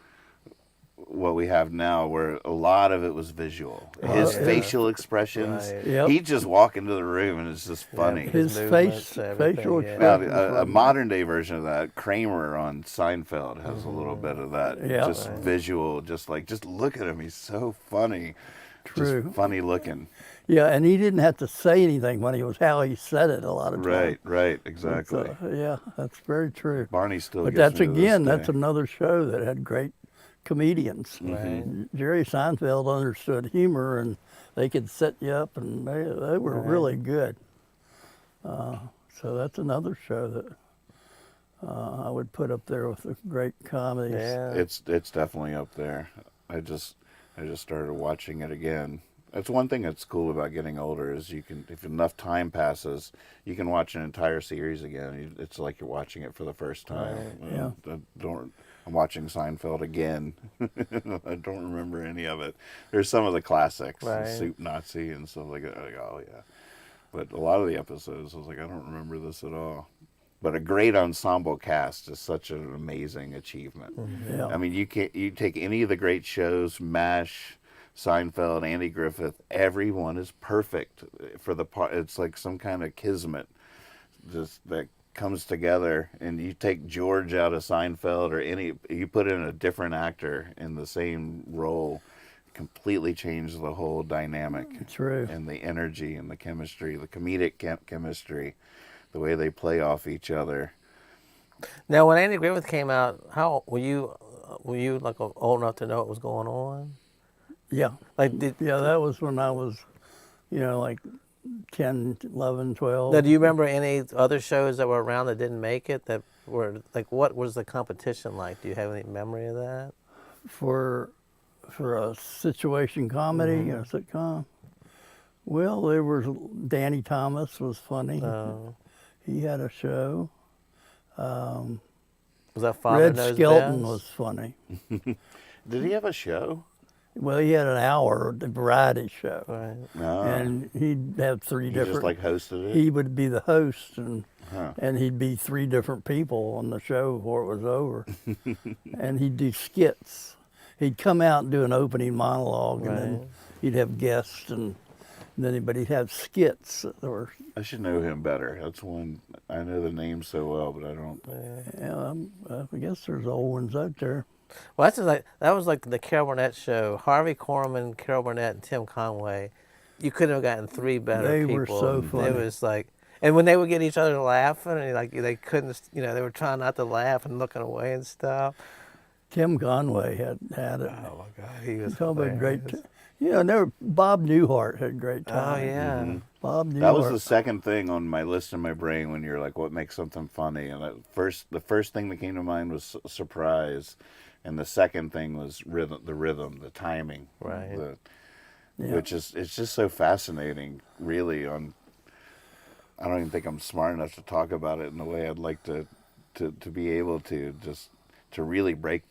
Speaker 1: what we have now, where a lot of it was visual. His facial expressions,
Speaker 3: Right.
Speaker 2: Yep.
Speaker 1: he'd just walk into the room and it's just funny.
Speaker 2: His
Speaker 3: movements,
Speaker 2: face,
Speaker 3: everything,
Speaker 2: facial
Speaker 3: yeah.
Speaker 1: Now,
Speaker 2: expression.
Speaker 1: a modern day version of that, Kramer on Seinfeld has a little bit of that.
Speaker 2: Yeah.
Speaker 1: Just visual, just look at him. He's so funny.
Speaker 2: True.
Speaker 1: Just funny looking.
Speaker 2: Yeah, and he didn't have to say anything when he was how he said it a lot of times.
Speaker 1: Right, exactly.
Speaker 2: Yeah, that's very true.
Speaker 1: Barney still
Speaker 2: But
Speaker 1: gets
Speaker 2: that's
Speaker 1: me to this
Speaker 2: again,
Speaker 1: day.
Speaker 2: that's another show that had great comedians. Jerry Seinfeld understood humor, and they could set you up, and they were really good. So that's another show that I would put up there with the great comedies.
Speaker 3: Yeah.
Speaker 1: It's definitely up there. I just started watching it again That's one thing that's cool about getting older is you can, if enough time passes, you can watch an entire series again. It's like you're watching it for the first time.
Speaker 2: Yeah.
Speaker 1: I'm watching Seinfeld again. I don't remember any of it. There's some of the classics,
Speaker 3: Right.
Speaker 1: Soup Nazi and stuff like that. Like, oh yeah, but a lot of the episodes, I was like, I don't remember this at all. But a great ensemble cast is such an amazing achievement.
Speaker 2: Yeah.
Speaker 1: I mean, you take any of the great shows, MASH, Seinfeld, Andy Griffith, everyone is perfect for the part. It's like some kind of kismet just that comes together. And you take George out of Seinfeld or you put in a different actor in the same role, completely change the whole dynamic.
Speaker 2: True.
Speaker 1: And the energy and the chemistry, the comedic chemistry, the way they play off each other.
Speaker 3: Now, when Andy Griffith came out, how were you? Were you like old enough to know what was going on?
Speaker 2: Yeah.
Speaker 3: Like,
Speaker 2: Yeah, that was when I was, like 10, 11, 12.
Speaker 3: Now, do you remember any other shows that were around that didn't make it? That were like, what was the competition like? Do you have any memory of that?
Speaker 2: For a situation comedy, a sitcom? Well, there was Danny Thomas was funny. He had a show.
Speaker 3: Was that Father
Speaker 2: Red
Speaker 3: Knows
Speaker 2: Skelton
Speaker 3: Best?
Speaker 2: was funny.
Speaker 1: Did he have a show?
Speaker 2: Well, he had an hour variety show,
Speaker 3: Right.
Speaker 1: No.
Speaker 2: and he'd have three
Speaker 1: He
Speaker 2: different.
Speaker 1: just like hosted it?
Speaker 2: He would be the host, and
Speaker 1: Huh.
Speaker 2: and he'd be three different people on the show before it was over, and he'd do skits. He'd come out and do an opening monologue, and
Speaker 3: Right.
Speaker 2: then he'd have guests, and then he'd have skits that were.
Speaker 1: I should know him better. That's one, I know the name so well, but I don't.
Speaker 2: I guess there's old ones out there.
Speaker 3: Well, that's just like that was like the Carol Burnett show. Harvey Korman, Carol Burnett, and Tim Conway. You couldn't have gotten three better
Speaker 2: They
Speaker 3: people.
Speaker 2: were so funny.
Speaker 3: It was like, and when they would get each other laughing, and like they couldn't, they were trying not to laugh and looking away and stuff.
Speaker 2: Tim Conway had it.
Speaker 3: Oh my God, he was
Speaker 2: Talk about great.
Speaker 3: hilarious.
Speaker 2: Bob Newhart had great
Speaker 3: Oh
Speaker 2: time.
Speaker 3: yeah.
Speaker 2: Bob Newhart.
Speaker 1: That was the second thing on my list in my brain when you're like, what makes something funny? And the first thing that came to mind was surprise. And the second thing was the rhythm, the timing.
Speaker 3: Right.
Speaker 1: Which is, it's just so fascinating, really. I don't even think I'm smart enough to talk about it in the way I'd like to be able to, just to really break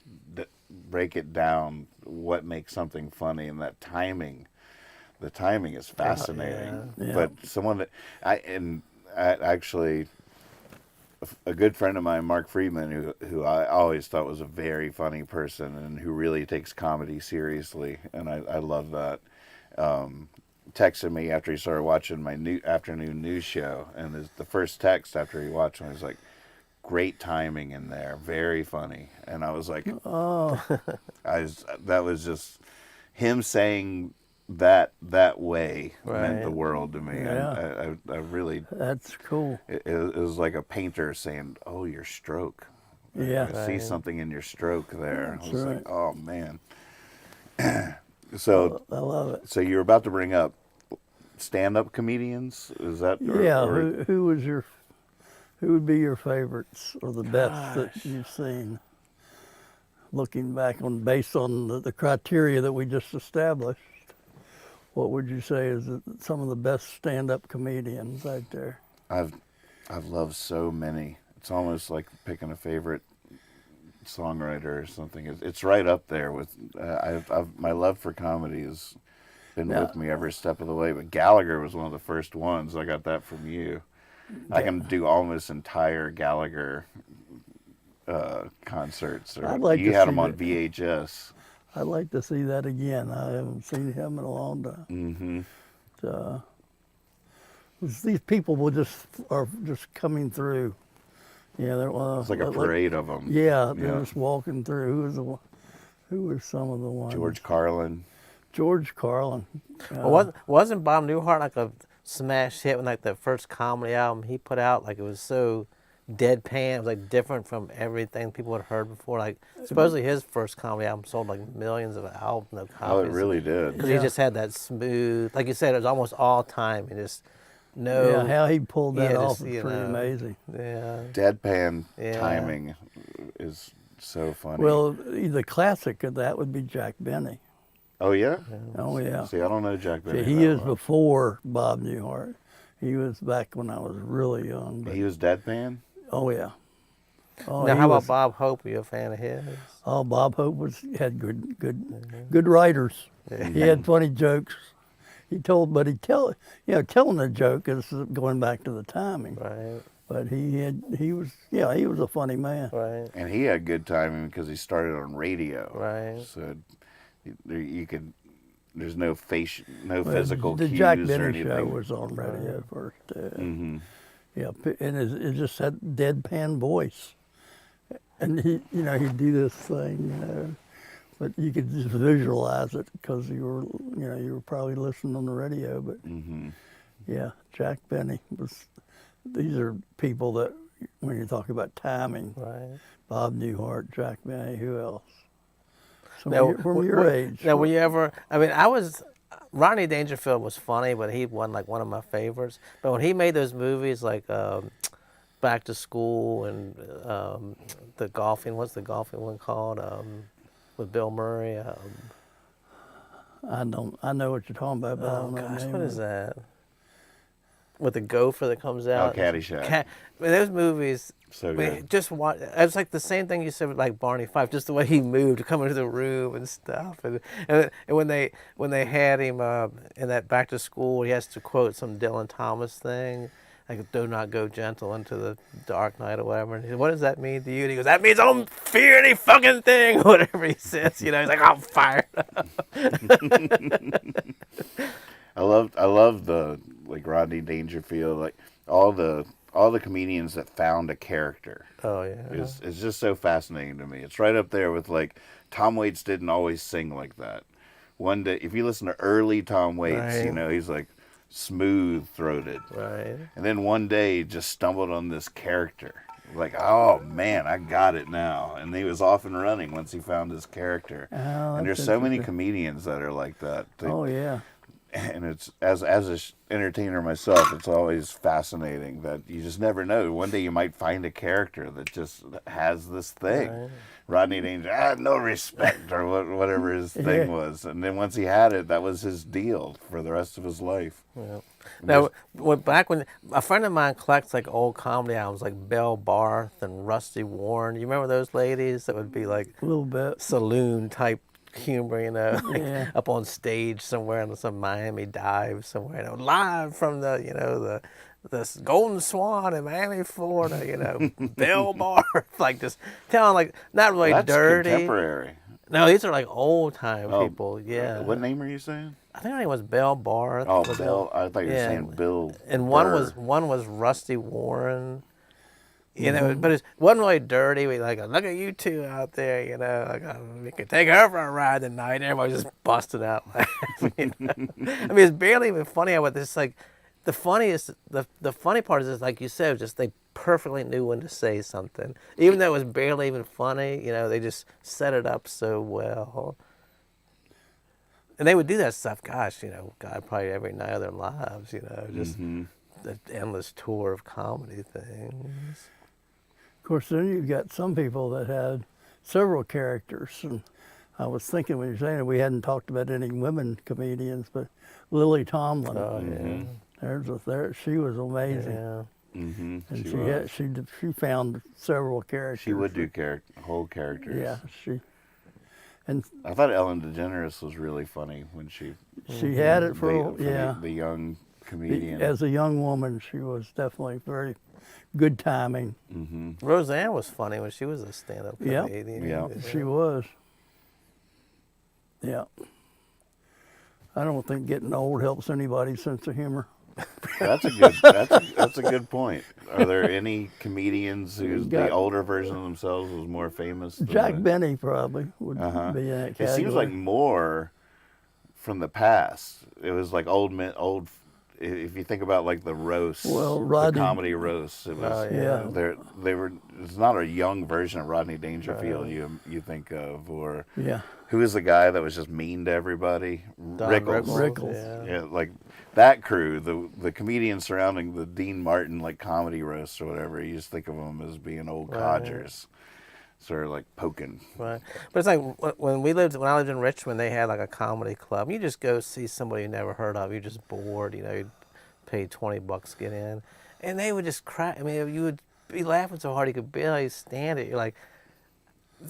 Speaker 1: it down, what makes something funny, and that timing. The timing is fascinating.
Speaker 2: Yeah.
Speaker 1: But someone that actually, a good friend of mine, Mark Friedman, who I always thought was a very funny person and who really takes comedy seriously, and I love that, texted me after he started watching my new afternoon news show, and the first text after he watched it was like, great timing in there, very funny. And I was like,
Speaker 2: Oh,
Speaker 1: that was just him saying that way meant
Speaker 3: Right.
Speaker 1: the world to me.
Speaker 2: Yeah.
Speaker 1: I really,
Speaker 2: that's cool.
Speaker 1: it was like a painter saying, "Oh, your stroke."
Speaker 2: Yeah.
Speaker 1: I see something in your stroke there. I was
Speaker 2: right.
Speaker 1: like, "Oh man." So,
Speaker 2: I love it.
Speaker 1: so you're about to bring up stand-up comedians? Is that?
Speaker 2: Yeah. Who would be your favorites or the best that you've seen? Looking back based on the criteria that we just established, what would you say is some of the best stand-up comedians out there?
Speaker 1: I've loved so many. It's almost like picking a favorite songwriter or something. It's right up there with. My love for comedy has been with me every step of the way. But Gallagher was one of the first ones. I got that from you. I can do almost entire Gallagher concerts.
Speaker 2: I'd like
Speaker 1: you
Speaker 2: to
Speaker 1: had
Speaker 2: see
Speaker 1: them on
Speaker 2: that.
Speaker 1: VHS.
Speaker 2: I'd like to see that again. I haven't seen him in a long time.
Speaker 1: Mm-hmm.
Speaker 2: These people are just coming through. Yeah,
Speaker 1: It's like a parade of them.
Speaker 2: Yeah, they're just walking through. Who were some of the ones?
Speaker 1: George Carlin.
Speaker 2: George Carlin.
Speaker 3: Well, wasn't Bob Newhart like a smash hit when like the first comedy album he put out? Like it was so deadpan, it was like different from everything people had heard before. Like supposedly his first comedy album sold like millions of albums of copies.
Speaker 1: Oh, it really did.
Speaker 3: Because
Speaker 2: Yeah.
Speaker 3: he just had that smooth, like you said, it was almost all time. And just no.
Speaker 2: Yeah, how he pulled that
Speaker 3: Yeah,
Speaker 2: off
Speaker 3: just,
Speaker 2: is
Speaker 3: you
Speaker 2: pretty
Speaker 3: know.
Speaker 2: amazing.
Speaker 3: Yeah.
Speaker 1: Deadpan
Speaker 3: Yeah.
Speaker 1: timing is so funny.
Speaker 2: Well, the classic of that would be Jack Benny.
Speaker 1: Oh yeah.
Speaker 2: Oh yeah.
Speaker 1: See, I don't know Jack Benny.
Speaker 2: See, he
Speaker 1: that
Speaker 2: is
Speaker 1: well.
Speaker 2: before Bob Newhart. He was back when I was really young. But,
Speaker 1: He was deadpan.
Speaker 2: oh yeah. Oh,
Speaker 3: Now,
Speaker 2: he
Speaker 3: how
Speaker 2: was,
Speaker 3: about Bob Hope? Are you a fan of his?
Speaker 2: Oh, Bob Hope had good writers. He had funny jokes. He told, but telling a joke is going back to the timing.
Speaker 3: Right,
Speaker 2: But he was a funny man.
Speaker 3: right,
Speaker 1: And he had good timing because he started on radio.
Speaker 3: right.
Speaker 1: So you could. There's no
Speaker 2: Well,
Speaker 1: physical
Speaker 2: the
Speaker 1: cues
Speaker 2: Jack
Speaker 1: or
Speaker 2: Benny
Speaker 1: anything.
Speaker 2: show was on radio first.
Speaker 1: Mm-hmm.
Speaker 2: Yeah, and it just had deadpan voice, and he'd do this thing, but you could just visualize it because you were probably listening on the radio. But
Speaker 1: Mm-hmm.
Speaker 2: yeah, Jack Benny was. These are people that when you talk about timing,
Speaker 3: Right.
Speaker 2: Bob Newhart, Jack Benny, who else? So
Speaker 3: Now,
Speaker 2: from your age.
Speaker 3: Now, were you ever? I mean, Rodney Dangerfield was funny, but he wasn't like one of my favorites. But when he made those movies like Back to School and the golfing, what's the golfing one called? With Bill Murray.
Speaker 2: I know what you're talking about, but I
Speaker 3: Oh
Speaker 2: don't know the
Speaker 3: gosh,
Speaker 2: name
Speaker 3: what
Speaker 2: of
Speaker 3: is
Speaker 2: it.
Speaker 3: that? With the gopher that comes out.
Speaker 1: Caddyshack.
Speaker 3: I mean, those movies.
Speaker 1: So
Speaker 3: I mean,
Speaker 1: good.
Speaker 3: just watch. It's like the same thing you said with like Barney Fife, just the way he moved to come into the room and stuff. And when they had him in that Back to School, he has to quote some Dylan Thomas thing, like "Do not go gentle into the dark night" or whatever. And he said, "What does that mean to you?" And he goes, "That means I don't fear any fucking thing," or whatever he says. He's like, "I'm fired up."
Speaker 1: I love the like Rodney Dangerfield, like all the comedians that found a character.
Speaker 3: Oh yeah.
Speaker 1: It's just so fascinating to me. It's right up there with like Tom Waits didn't always sing like that. One day, if you listen to early Tom Waits,
Speaker 3: Right.
Speaker 1: he's like smooth throated.
Speaker 3: Right.
Speaker 1: And then one day he just stumbled on this character. Like, oh man, I got it now. And he was off and running once he found his character.
Speaker 2: Oh,
Speaker 1: And there's
Speaker 2: that's
Speaker 1: so many
Speaker 2: interesting.
Speaker 1: comedians that are like that.
Speaker 2: Oh yeah.
Speaker 1: And it's as an entertainer myself, it's always fascinating that you just never know. One day you might find a character that just has this thing.
Speaker 3: Right.
Speaker 1: Rodney Danger, I had no respect, or whatever his thing was, and then once he had it, that was his deal for the rest of his life.
Speaker 3: Yeah. Now, back when a friend of mine collects like old comedy albums, like Belle Barth and Rusty Warren. You remember those ladies that would be like
Speaker 2: A little bit.
Speaker 3: saloon type humor, like
Speaker 2: Yeah.
Speaker 3: up on stage somewhere in some Miami dive somewhere, live from the Golden Swan in Miami, Florida, Belle Barth, like just telling like not really
Speaker 1: That's
Speaker 3: dirty.
Speaker 1: contemporary.
Speaker 3: No, these are like old time
Speaker 1: Oh,
Speaker 3: people. Yeah.
Speaker 1: What name are you saying?
Speaker 3: I think her name was Belle Barth.
Speaker 1: Oh,
Speaker 3: Was
Speaker 1: Bill. I thought you were
Speaker 3: yeah.
Speaker 1: saying Bill.
Speaker 3: And
Speaker 1: Burr.
Speaker 3: one was Rusty Warren. But it wasn't really dirty. We like, look at you two out there, like, we could take her for a ride tonight. Everybody just busted out laughing. I mean, it's barely even funny. But it's like the funny part is, like you said, just they perfectly knew when to say something, even though it was barely even funny. They just set it up so well. And they would do that stuff, gosh, God, probably every night of their lives, just the endless tour of comedy things.
Speaker 2: Of course, then you've got some people that had several characters. And I was thinking when you were saying it, we hadn't talked about any women comedians, but Lily Tomlin.
Speaker 3: Oh, yeah.
Speaker 2: She was amazing.
Speaker 3: Yeah.
Speaker 1: Mm-hmm.
Speaker 2: And she found several characters.
Speaker 1: She would do whole characters.
Speaker 2: Yeah,
Speaker 1: I thought Ellen DeGeneres was really funny when she
Speaker 2: had it for
Speaker 1: the young comedian.
Speaker 2: As a young woman, she was definitely very good timing.
Speaker 1: Mm-hmm.
Speaker 3: Roseanne was funny when she was a stand-up
Speaker 2: Yeah.
Speaker 3: comedian.
Speaker 1: Yeah.
Speaker 2: She was. Yeah. I don't think getting old helps anybody's sense of humor.
Speaker 1: That's a good point. Are there any comedians whose the older version of themselves was more famous? Than
Speaker 2: Jack Benny probably would
Speaker 1: Uh-huh.
Speaker 2: be in that category.
Speaker 1: It seems like more from the past. It was like old. If you think about like the roasts,
Speaker 2: Well,
Speaker 1: the
Speaker 2: Rodney-
Speaker 1: comedy roasts, it was.
Speaker 3: Oh, yeah.
Speaker 1: They were. It's not a young version of Rodney Dangerfield you think of, or
Speaker 2: Yeah.
Speaker 1: who is the guy that was just mean to everybody?
Speaker 3: Don
Speaker 2: Rickles.
Speaker 3: Yeah.
Speaker 1: Yeah, like that crew, the comedians surrounding the Dean Martin like comedy roasts or whatever. You just think of them as being old
Speaker 3: Right.
Speaker 1: codgers. started like poking.
Speaker 3: Right. But it's like when I lived in Richmond, they had like a comedy club. You just go see somebody you never heard of. You're just bored, you paid $20 to get in. And they would just crack. I mean, you would be laughing so hard you could barely stand it. You're like,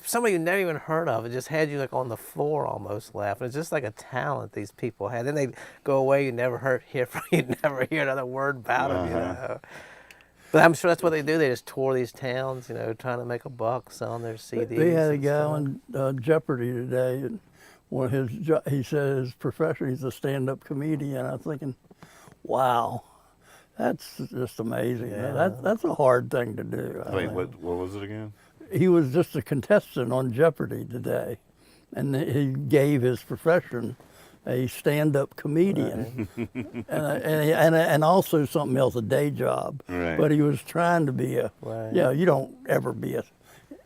Speaker 3: somebody you never even heard of. It just had you like on the floor almost laughing. It's just like a talent these people had. Then they'd go away. You never hear from. You never hear another word about them. But I'm sure that's what they do. They just tour these towns, trying to make a buck selling their CDs.
Speaker 2: They had a
Speaker 3: and
Speaker 2: guy
Speaker 3: stuff.
Speaker 2: on Jeopardy today, and he said his profession, he's a stand-up comedian. I'm thinking, wow, that's just amazing.
Speaker 3: Yeah.
Speaker 2: That's a hard thing to do. I
Speaker 1: Wait,
Speaker 2: think.
Speaker 1: what was it again?
Speaker 2: He was just a contestant on Jeopardy today, and he gave his profession a stand-up comedian, and also something else, a day job.
Speaker 1: Right.
Speaker 2: But he was trying to be
Speaker 3: Right.
Speaker 2: you don't ever be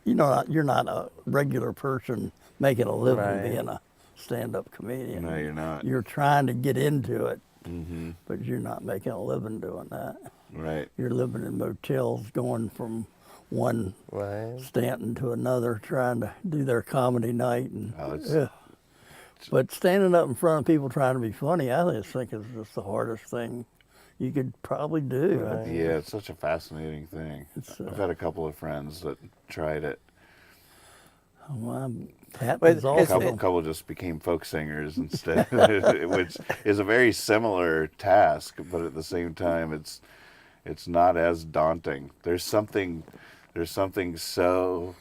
Speaker 2: you're not a regular person making a living
Speaker 3: Right.
Speaker 2: being a stand-up comedian.
Speaker 1: No, you're not.
Speaker 2: You're trying to get into it, but you're not making a living doing that.
Speaker 1: Right.
Speaker 2: You're living in motels, going from one
Speaker 3: Right.
Speaker 2: Stanton to another, trying to do their comedy night, and
Speaker 1: Oh, it's-
Speaker 2: yeah. But standing up in front of people trying to be funny, I just think is just the hardest thing you could probably do.
Speaker 3: Right.
Speaker 1: Yeah, it's such a fascinating thing.
Speaker 2: It's,
Speaker 1: I've had a couple of friends that tried it.
Speaker 2: That
Speaker 3: But
Speaker 2: was
Speaker 1: A
Speaker 3: it's-
Speaker 2: also
Speaker 1: couple just became folk singers instead, which is a very similar task, but at the same time, it's not as daunting. There's something so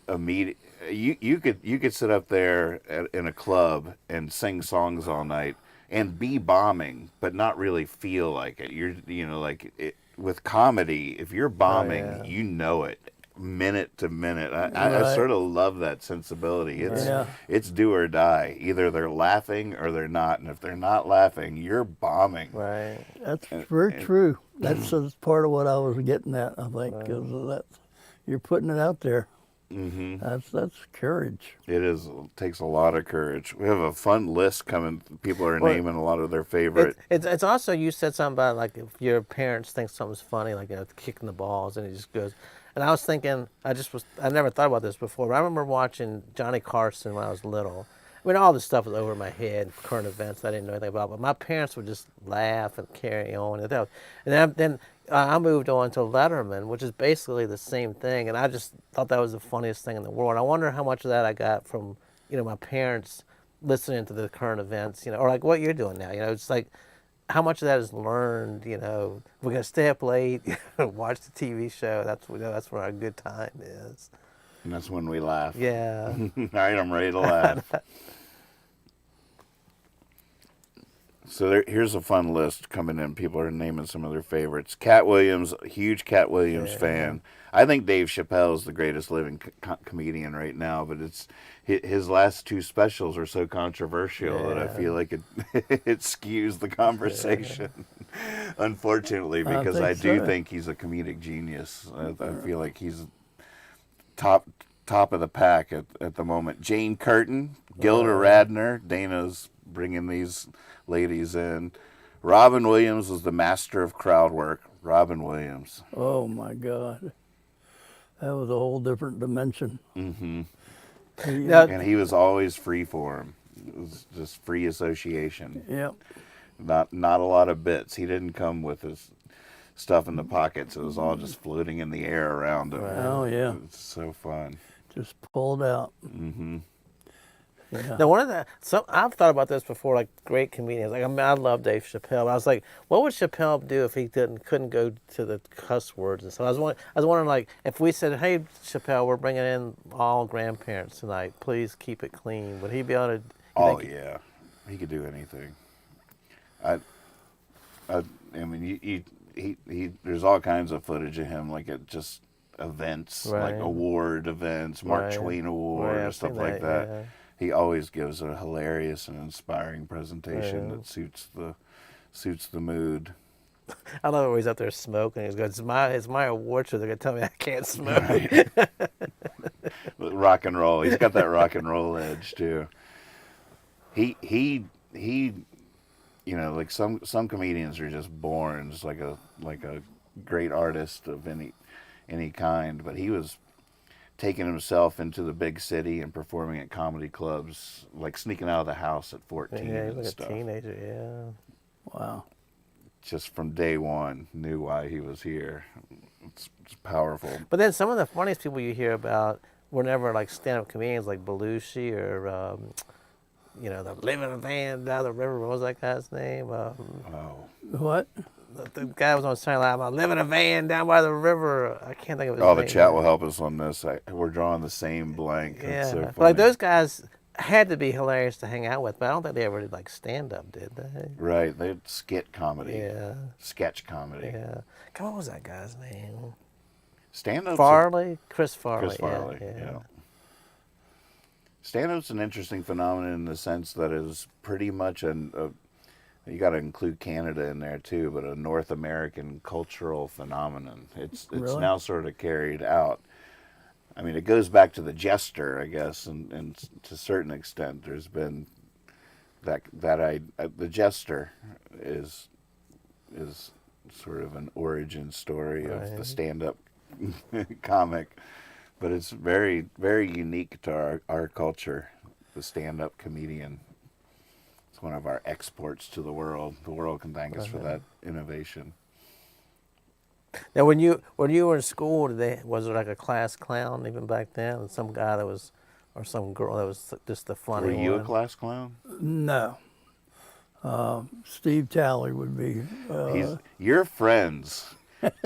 Speaker 1: immediate. You could sit up there in a club and sing songs all night and be bombing, but not really feel like it. With comedy, if you're bombing,
Speaker 3: yeah.
Speaker 1: you know it minute to minute. I
Speaker 2: Right.
Speaker 1: sort of love that sensibility.
Speaker 2: Yeah.
Speaker 1: It's do or die. Either they're laughing or they're not, and if they're not laughing, you're bombing.
Speaker 3: Right.
Speaker 2: that's very true. That's part of what I was getting at. I think because you're putting it out there.
Speaker 1: Mm-hmm.
Speaker 2: That's courage.
Speaker 1: It is. It takes a lot of courage. We have a fun list coming. People are
Speaker 3: Well,
Speaker 1: naming a lot of their favorite.
Speaker 3: It's also, you said something about like if your parents think something's funny, like kicking the balls, and it just goes. And I was thinking, I never thought about this before, but I remember watching Johnny Carson when I was little. I mean, all this stuff was over my head, current events I didn't know anything about, but my parents would just laugh and carry on. And then I moved on to Letterman, which is basically the same thing, and I just thought that was the funniest thing in the world. I wonder how much of that I got from, my parents listening to the current events, or like what you're doing now. It's like how much of that is learned. We're gonna stay up late, watch the TV show. That's where our good time is.
Speaker 1: And that's when we laugh.
Speaker 3: Yeah.
Speaker 1: All right, I'm ready to laugh. So here's a fun list coming in. People are naming some of their favorites. Cat Williams, huge Cat Williams fan. I think Dave Chappelle is the greatest living comedian right now, but his last two specials are so controversial that I feel like it it skews the conversation. Unfortunately, because I do think he's a comedic genius. I feel like he's top of the pack at the moment. Jane Curtin, Gilda Radner, Dana's bringing these ladies in. Robin Williams was the master of crowd work. Robin Williams.
Speaker 2: Oh my God, that was a whole different dimension.
Speaker 1: Mm-hmm.
Speaker 3: Now,
Speaker 1: And he was always free form. It was just free association.
Speaker 2: Yep.
Speaker 1: Not a lot of bits. He didn't come with his stuff in the pockets. It was all just floating in the air around him.
Speaker 2: Oh yeah,
Speaker 1: It's so fun.
Speaker 2: just pulled out.
Speaker 1: Mm-hmm.
Speaker 2: Yeah.
Speaker 3: Now, I've thought about this before, like great comedians. Like, I mean, I love Dave Chappelle. I was like, what would Chappelle do if he couldn't go to the cuss words and stuff? I was wondering, like, if we said, hey, Chappelle, we're bringing in all grandparents tonight. Please keep it clean. Would he be able to?
Speaker 1: Oh yeah, he could do anything. I mean, he. There's all kinds of footage of him, like at just events, like
Speaker 3: Right.
Speaker 1: award events, Mark
Speaker 3: Right.
Speaker 1: Twain Award,
Speaker 3: Right,
Speaker 1: or
Speaker 3: I've
Speaker 1: stuff
Speaker 3: seen
Speaker 1: like
Speaker 3: that,
Speaker 1: that.
Speaker 3: yeah.
Speaker 1: He always gives a hilarious and inspiring presentation
Speaker 3: Yeah.
Speaker 1: that suits the mood.
Speaker 3: I love it when he's up there smoking. He's going, it's my award show. They're going to tell me I can't smoke.
Speaker 1: Rock and roll. He's got that rock and roll edge too. He like some comedians are just born just like a great artist of any kind, but he was taking himself into the big city and performing at comedy clubs, like sneaking out of the house at 14
Speaker 3: Yeah, he's
Speaker 1: and
Speaker 3: like a
Speaker 1: stuff.
Speaker 3: teenager. Yeah.
Speaker 2: Wow.
Speaker 1: Just from day one, knew why he was here. It's powerful.
Speaker 3: But then some of the funniest people you hear about were never like stand-up comedians like Belushi or, the living van down the river. What was that guy's name?
Speaker 1: Oh,
Speaker 2: What?
Speaker 3: The guy was on Saturday Night Live about living a van down by the river. I can't think of his
Speaker 1: oh,
Speaker 3: name.
Speaker 1: the chat will help us on this. We're drawing the same blank.
Speaker 3: Yeah,
Speaker 1: It's so
Speaker 3: but like
Speaker 1: funny.
Speaker 3: those guys had to be hilarious to hang out with, but I don't think they ever did like stand-up, did they?
Speaker 1: Right, they had skit comedy,
Speaker 3: Yeah,
Speaker 1: sketch comedy.
Speaker 3: yeah. God, what was that guy's name?
Speaker 1: Stand-up's
Speaker 3: Farley? Chris Farley.
Speaker 1: Chris Farley, yeah. Stand-up's an interesting phenomenon in the sense that is pretty much you got to include Canada in there too, but a North American cultural phenomenon. It's
Speaker 2: Really?
Speaker 1: now sort of carried out. I mean, it goes back to the jester, I guess, and to a certain extent, there's been the jester is sort of an origin story of the stand-up comic, but it's very, very unique to our culture. The stand-up comedian. It's one of our exports to the world. The world can thank us for that innovation.
Speaker 3: Now, when you were in school, was there like a class clown even back then? Some guy that was, or some girl that was just the funny
Speaker 1: Were you
Speaker 3: one?
Speaker 1: a class clown?
Speaker 2: No. Steve Talley would be.
Speaker 1: Your friends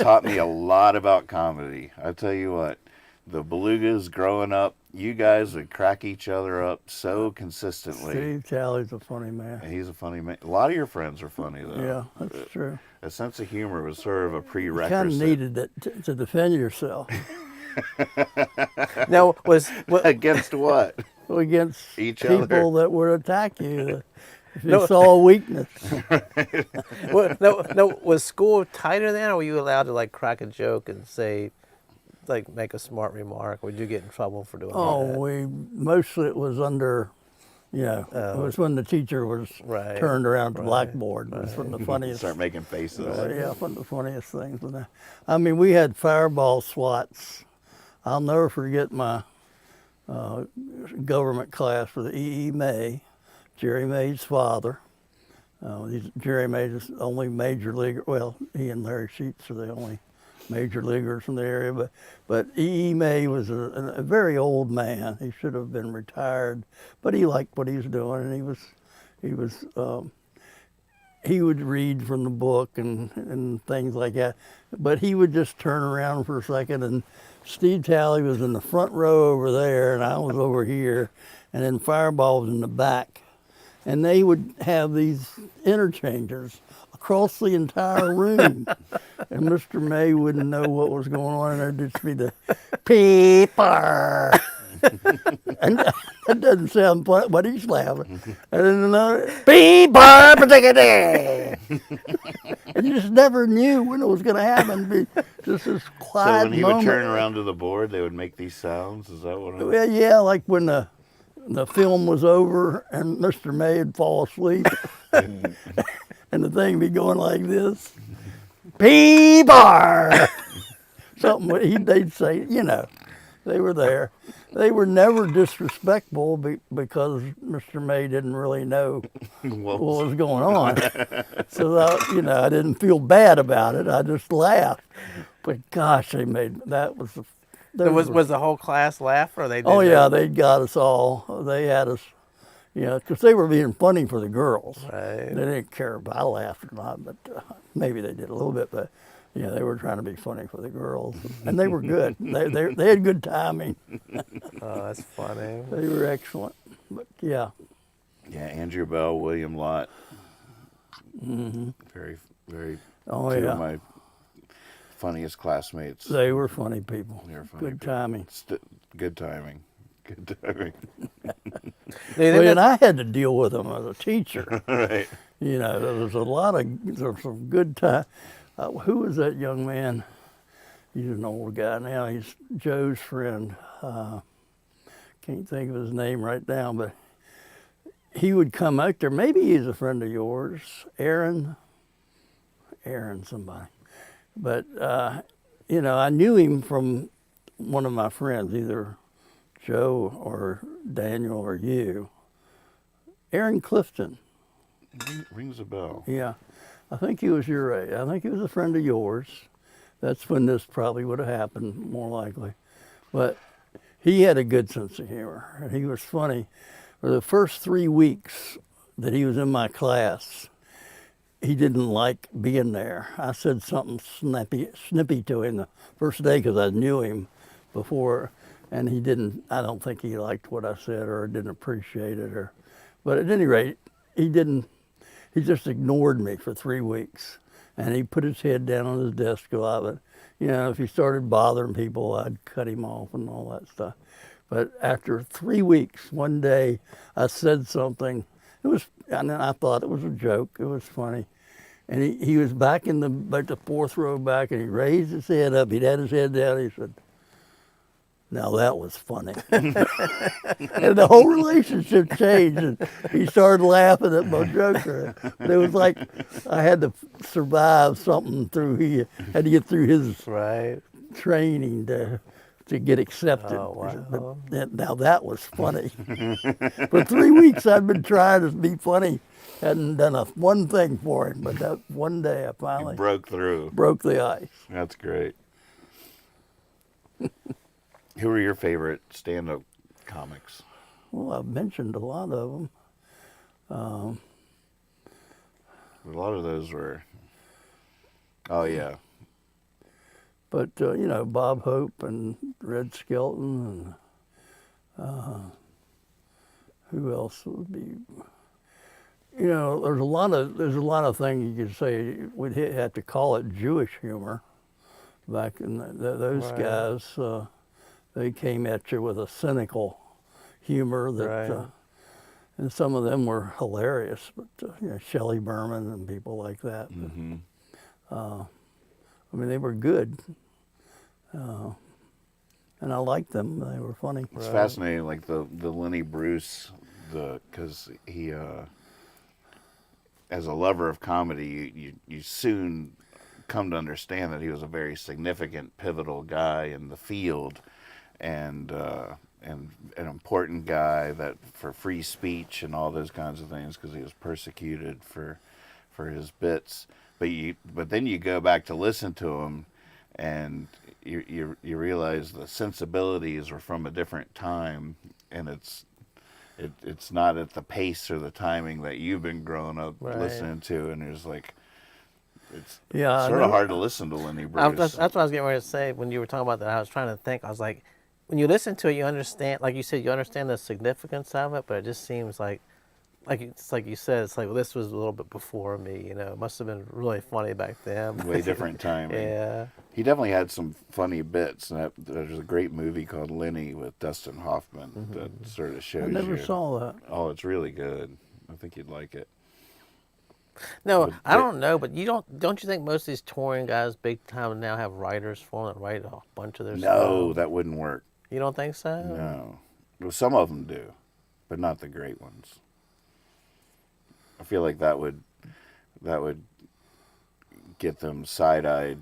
Speaker 1: taught me a lot about comedy. I tell you what, the Belugas growing up, you guys would crack each other up so consistently.
Speaker 2: Steve Talley's a funny man.
Speaker 1: And he's a funny man. A lot of your friends are funny, though.
Speaker 2: Yeah, that's true.
Speaker 1: A sense of humor was sort of a prerequisite.
Speaker 2: You kind of needed it to defend yourself
Speaker 3: Now,
Speaker 1: Against what?
Speaker 2: against
Speaker 1: Each
Speaker 2: people
Speaker 1: other.
Speaker 2: that would attack you if you saw a weakness.
Speaker 3: no, was school tighter then, or were you allowed to like crack a joke and say, like, make a smart remark? Would you get in trouble for doing that?
Speaker 2: Mostly it was under, it was when the teacher was
Speaker 3: Right,
Speaker 2: turned around to
Speaker 3: right,
Speaker 2: blackboard. It was one of the funniest.
Speaker 1: Start making faces.
Speaker 2: Yeah, one of the funniest things. I mean, we had fireball swats. I'll never forget my government class for the E.E. May, Jerry May's father. Jerry May is the only major leaguer. Well, he and Larry Sheets are the only major leaguers from the area. But E.E. May was a very old man. He should have been retired, but he liked what he was doing, and he would read from the book and things like that. But he would just turn around for a second, and Steve Talley was in the front row over there, and I was over here, and then Fireball was in the back. And they would have these interchangers across the entire room. And Mr. May wouldn't know what was going on, and there'd just be the peeper. And that doesn't sound funny, but he's laughing. And then another peeper, and you just never knew when it was going to happen. It'd be just this quiet
Speaker 1: So when he
Speaker 2: moment.
Speaker 1: would turn around to the board, they would make these sounds? Is that what it was?
Speaker 2: Well, yeah, like when the film was over and Mr. May would fall asleep and the thing be going like this. P-bar! Something they'd say, they were there. They were never disrespectful because Mr. May didn't really know what was going on. So, I didn't feel bad about it. I just laughed. But gosh, that was
Speaker 3: Was the whole class laugh, or they?
Speaker 2: Oh yeah, they got us all. They had us, because they were being funny for the girls.
Speaker 3: Right.
Speaker 2: They didn't care if I laughed or not, but maybe they did a little bit. But they were trying to be funny for the girls, and they were good. They had good timing.
Speaker 3: Oh, that's funny.
Speaker 2: They were excellent. But yeah.
Speaker 1: Yeah, Andrew Bell, William Lott. Very, very.
Speaker 2: Oh
Speaker 1: two
Speaker 2: yeah.
Speaker 1: of my funniest classmates.
Speaker 2: They were funny people.
Speaker 1: They were funny
Speaker 2: Good
Speaker 1: people.
Speaker 2: timing.
Speaker 1: Good timing. Good timing.
Speaker 2: Well, and I had to deal with them as a teacher.
Speaker 1: Right.
Speaker 2: There was some good time. Who was that young man? He's an old guy now. He's Joe's friend. Can't think of his name right now, but he would come out there. Maybe he's a friend of yours, Aaron somebody. But, I knew him from one of my friends, either Joe or Daniel or you, Aaron Clifton.
Speaker 1: Rings a bell.
Speaker 2: Yeah, I think he was your age. I think he was a friend of yours. That's when this probably would have happened, more likely. But he had a good sense of humor, and he was funny. For the first 3 weeks that he was in my class, he didn't like being there. I said something snippy to him the first day because I knew him before, and he didn't. I don't think he liked what I said or didn't appreciate it. But at any rate, he didn't. He just ignored me for 3 weeks, and he put his head down on his desk a lot. But if he started bothering people, I'd cut him off and all that stuff. But after 3 weeks, one day I said something. And I thought it was a joke. It was funny. And he was back in the fourth row back, and he raised his head up. He'd had his head down. He said, "Now that was funny." And the whole relationship changed. And he started laughing at my joke. It was like I had to survive something he had to get through his
Speaker 3: Right.
Speaker 2: training to get accepted.
Speaker 3: Oh, wow.
Speaker 2: But now that was funny. For 3 weeks I'd been trying to be funny. Hadn't done one thing for him, but that one day I finally
Speaker 1: Broke through.
Speaker 2: broke the ice.
Speaker 1: That's great. Who are your favorite stand-up comics?
Speaker 2: Well, I've mentioned a lot of them.
Speaker 1: A lot of those were. Oh yeah.
Speaker 2: But Bob Hope and Red Skelton and who else would be? There's a lot of things you could say. We'd have to call it Jewish humor. Back in those
Speaker 3: Right.
Speaker 2: guys, they came at you with a cynical humor that,
Speaker 3: Right.
Speaker 2: and some of them were hilarious. But Shelley Berman and people like that. But,
Speaker 1: Mm-hmm.
Speaker 2: they were good. And I liked them. They were funny.
Speaker 1: It's fascinating, like the Lenny Bruce, because he, as a lover of comedy, you soon come to understand that he was a very significant, pivotal guy in the field, and an important guy that for free speech and all those kinds of things, because he was persecuted for his bits. But then you go back to listen to him, and you realize the sensibilities were from a different time, and it's not at the pace or the timing that you've been growing up
Speaker 3: Right.
Speaker 1: listening to, and it's like it's
Speaker 2: Yeah, I
Speaker 1: sort of
Speaker 2: know.
Speaker 1: hard to listen to Lenny Bruce.
Speaker 3: That's what I was getting ready to say when you were talking about that. I was trying to think. I was like, when you listen to it, you understand, like you said, you understand the significance of it, but it just seems like it's like you said, it's like, well, this was a little bit before me. It must have been really funny back then.
Speaker 1: Way different timing.
Speaker 3: Yeah.
Speaker 1: He definitely had some funny bits. And there's a great movie called Lenny with Dustin Hoffman that sort of shows
Speaker 2: I never
Speaker 1: you.
Speaker 2: saw that.
Speaker 1: Oh, it's really good. I think you'd like it.
Speaker 3: No,
Speaker 1: But
Speaker 3: I don't know, but don't you think most of these touring guys, big time now, have writers for them that write a bunch of their stuff?
Speaker 1: No, that wouldn't work.
Speaker 3: You don't think so?
Speaker 1: No. Well, some of them do, but not the great ones. I feel like that would get them side-eyed,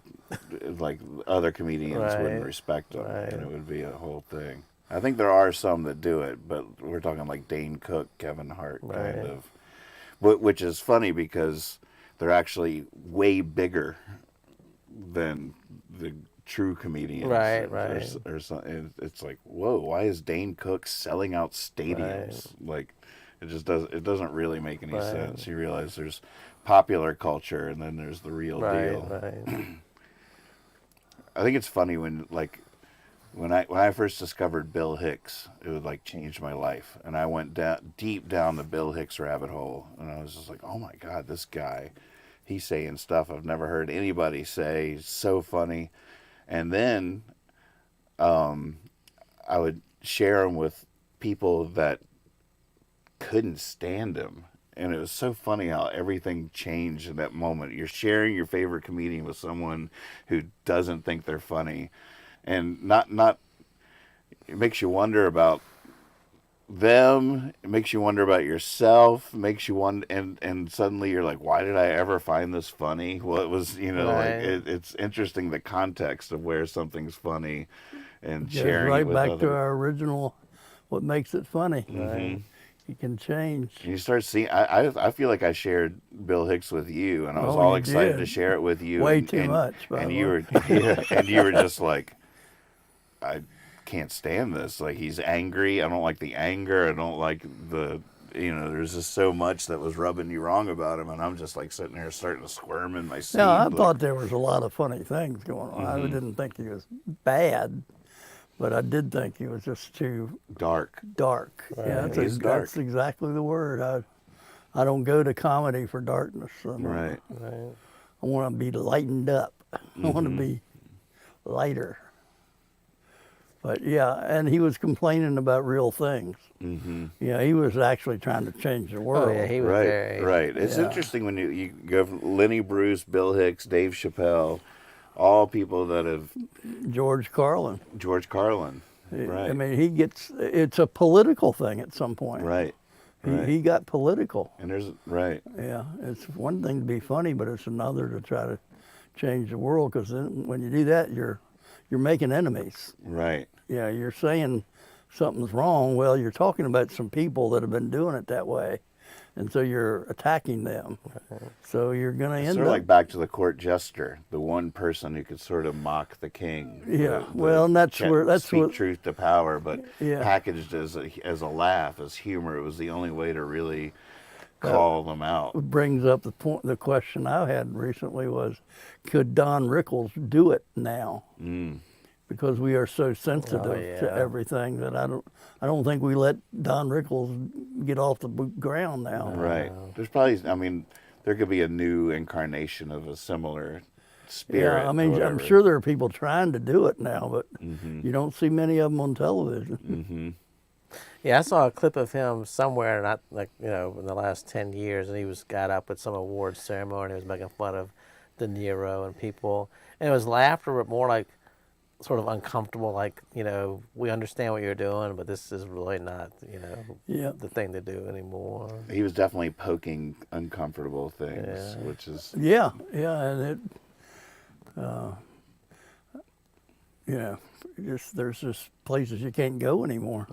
Speaker 1: like other comedians wouldn't
Speaker 3: Right,
Speaker 1: respect them,
Speaker 3: right.
Speaker 1: and it would be a whole thing. I think there are some that do it, but we're talking like Dane Cook, Kevin Hart, kind
Speaker 3: Right.
Speaker 1: of. Which is funny because they're actually way bigger than the true comedians.
Speaker 3: Right,
Speaker 1: or,
Speaker 3: right.
Speaker 1: Or something. It's like, whoa, why is Dane Cook selling out stadiums? Like, it doesn't really make any
Speaker 3: Right.
Speaker 1: sense. You realize there's popular culture and then there's the real
Speaker 3: Right,
Speaker 1: deal.
Speaker 3: right.
Speaker 1: I think it's funny when I first discovered Bill Hicks, it would like change my life, and I went deep down the Bill Hicks rabbit hole, and I was just like, oh my God, this guy, he's saying stuff I've never heard anybody say. He's so funny. And then I would share him with people that couldn't stand him. And it was so funny how everything changed in that moment. You're sharing your favorite comedian with someone who doesn't think they're funny. And not it makes you wonder about them, it makes you wonder about yourself, makes you wonder, and suddenly you're like, why did I ever find this funny? Well, it was,
Speaker 3: Right.
Speaker 1: like it's interesting the context of where something's funny and
Speaker 2: Goes
Speaker 1: sharing
Speaker 2: right
Speaker 1: it with
Speaker 2: back
Speaker 1: other.
Speaker 2: to our original, what makes it funny.
Speaker 1: Mhm.
Speaker 2: You can change.
Speaker 1: And you start seeing. I feel like I shared Bill Hicks with you, and I was
Speaker 2: Oh,
Speaker 1: all
Speaker 2: you
Speaker 1: excited to
Speaker 2: did.
Speaker 1: share it with you.
Speaker 2: Way
Speaker 1: and,
Speaker 2: too
Speaker 1: and,
Speaker 2: much, by
Speaker 1: And
Speaker 2: the
Speaker 1: you
Speaker 2: way.
Speaker 1: were, yeah, and you were just like, I can't stand this. Like, he's angry. I don't like the anger. I don't like the. There's just so much that was rubbing you wrong about him, and I'm just like sitting there starting to squirm in my seat.
Speaker 2: Yeah, I
Speaker 1: like,
Speaker 2: thought there was a lot of funny things going on. I didn't think he was bad, but I did think he was just too
Speaker 1: dark.
Speaker 2: dark. Yeah,
Speaker 1: He is dark.
Speaker 2: that's exactly the word. I don't go to comedy for darkness.
Speaker 1: Right.
Speaker 2: I want to be lightened up. I want to be lighter. But yeah, and he was complaining about real things.
Speaker 1: Mm-hmm.
Speaker 2: Yeah, he was actually trying to change the world.
Speaker 3: Oh yeah, he was
Speaker 1: Right.
Speaker 3: very.
Speaker 1: Right. It's
Speaker 2: Yeah.
Speaker 1: interesting when you go from Lenny Bruce, Bill Hicks, Dave Chappelle, all people that have
Speaker 2: George Carlin.
Speaker 1: George Carlin. Right.
Speaker 2: I mean, it's a political thing at some point.
Speaker 1: Right. Right.
Speaker 2: He got political.
Speaker 1: And there's right.
Speaker 2: Yeah, it's one thing to be funny, but it's another to try to change the world, because then when you do that, you're making enemies.
Speaker 1: Right.
Speaker 2: Yeah, you're saying something's wrong. Well, you're talking about some people that have been doing it that way, and so you're attacking them. So you're going to end
Speaker 1: Sort
Speaker 2: up
Speaker 1: of like back to the court jester, the one person who could sort of mock the king.
Speaker 2: Yeah, well, and that's
Speaker 1: speak
Speaker 2: what
Speaker 1: truth to power, but
Speaker 2: Yeah.
Speaker 1: packaged as a laugh, as humor. It was the only way to really call them out.
Speaker 2: brings up the point. The question I had recently was, could Don Rickles do it now? Because we are so sensitive to
Speaker 3: yeah.
Speaker 2: everything that I don't think we let Don Rickles get off the ground now.
Speaker 1: Right. There's probably. I mean, there could be a new incarnation of a similar spirit.
Speaker 2: Yeah, I mean,
Speaker 1: or
Speaker 2: I'm
Speaker 1: whatever.
Speaker 2: sure there are people trying to do it now, but you don't see many of them on television.
Speaker 3: Yeah, I saw a clip of him somewhere, not in the last 10 years, and he got up at some awards ceremony. He was making fun of De Niro and people, and it was laughter, but more like sort of uncomfortable, like, we understand what you're doing, but this is really not,
Speaker 2: Yeah.
Speaker 3: the thing to do anymore.
Speaker 1: He was definitely poking uncomfortable things,
Speaker 3: Yeah.
Speaker 1: which is
Speaker 2: Yeah, and it, there's just places you can't go anymore.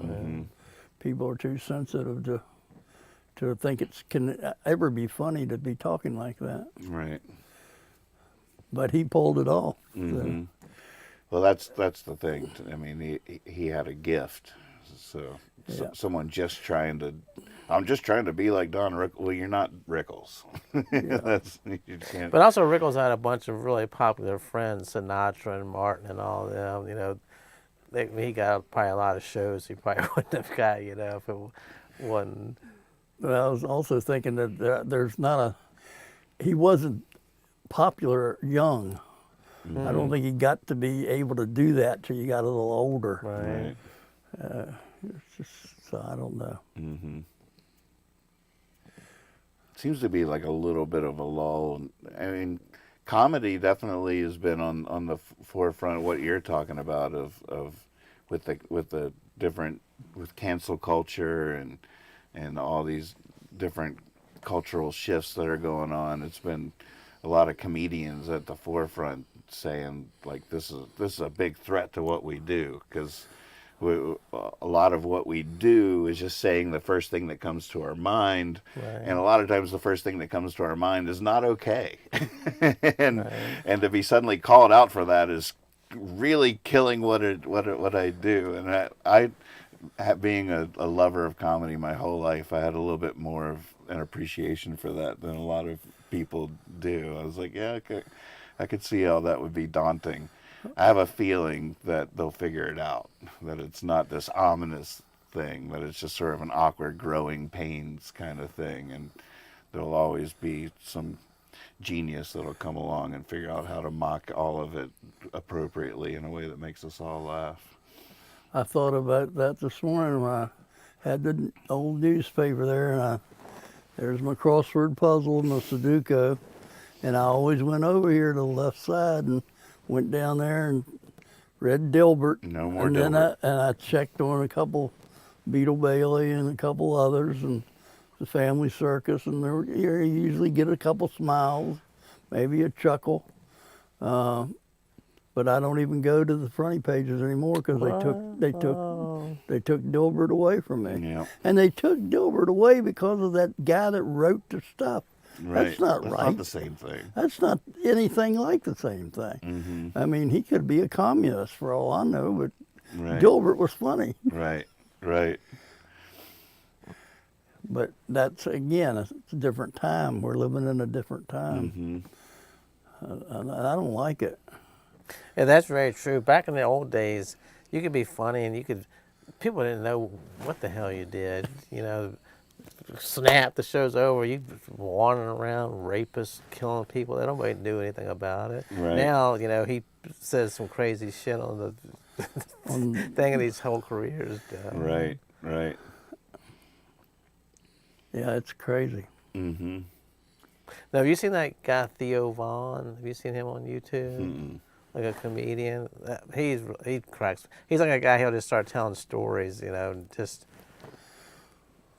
Speaker 2: People are too sensitive to think it can ever be funny to be talking like that.
Speaker 1: right.
Speaker 2: But he pulled it off.
Speaker 1: Mm-hmm. Well, that's the thing. I mean, he had a gift. So,
Speaker 2: Yeah.
Speaker 1: someone just trying to, I'm just trying to be like Don Rickles. Well, you're not Rickles. You can't.
Speaker 3: But also, Rickles had a bunch of really popular friends, Sinatra and Martin and all of them. He got probably a lot of shows he probably wouldn't have got, if it wasn't.
Speaker 2: But I was also thinking that there's not he wasn't popular young. I don't think he got to be able to do that till you got a little older.
Speaker 1: Right.
Speaker 2: It's just, so I don't know.
Speaker 1: Mm-hmm. Seems to be like a little bit of a lull. I mean, comedy definitely has been on the forefront of what you're talking about with the different, with cancel culture and all these different cultural shifts that are going on. It's been a lot of comedians at the forefront saying, like, this is a big threat to what we do, because a lot of what we do is just saying the first thing that comes to our mind, and a lot of times the first thing that comes to our mind is not okay. And to be suddenly called out for that is really killing what I do. And I being a lover of comedy my whole life, I had a little bit more of an appreciation for that than a lot of people do. I was like, yeah, okay, I could see how that would be daunting. I have a feeling that they'll figure it out, that it's not this ominous thing, that it's just sort of an awkward growing pains kind of thing, and there'll always be some genius that'll come along and figure out how to mock all of it appropriately in a way that makes us all laugh.
Speaker 2: I thought about that this morning when I had the old newspaper there, and there's my crossword puzzle and my Sudoku, and I always went over here to the left side and went down there and read Dilbert.
Speaker 1: No more
Speaker 2: and
Speaker 1: Dilbert.
Speaker 2: Then I checked on a couple, Beetle Bailey and a couple others, and the Family Circus, and you usually get a couple smiles, maybe a chuckle. But but I don't even go to the fronty pages anymore because they took Dilbert away from me.
Speaker 1: Yeah.
Speaker 2: And they took Dilbert away because of that guy that wrote the stuff.
Speaker 1: Right.
Speaker 2: That's not
Speaker 1: That's
Speaker 2: right.
Speaker 1: not the same thing.
Speaker 2: That's not anything like the same thing.
Speaker 1: Mm-hmm.
Speaker 2: I mean, he could be a communist for all I know, but
Speaker 1: Right.
Speaker 2: Dilbert was funny.
Speaker 1: Right. Right.
Speaker 2: But that's, again, it's a different time. We're living in a different time.
Speaker 1: Mm-hmm.
Speaker 2: I don't like it.
Speaker 3: Yeah, that's very true. Back in the old days, you could be funny and people didn't know what the hell you did. You know, snap, the show's over. You wandering around, rapists, killing people. Nobody knew anything about it.
Speaker 1: Right.
Speaker 3: Now, you know, he says some crazy shit on the thing, and his whole career is done.
Speaker 1: Right. Right.
Speaker 2: Yeah, it's crazy.
Speaker 1: Mm-hmm.
Speaker 3: Now, have you seen that guy Theo Vaughn? Have you seen him on YouTube?
Speaker 1: Mm-mm.
Speaker 3: Like a comedian. He cracks. He's like a guy. He'll just start telling stories. You know, just.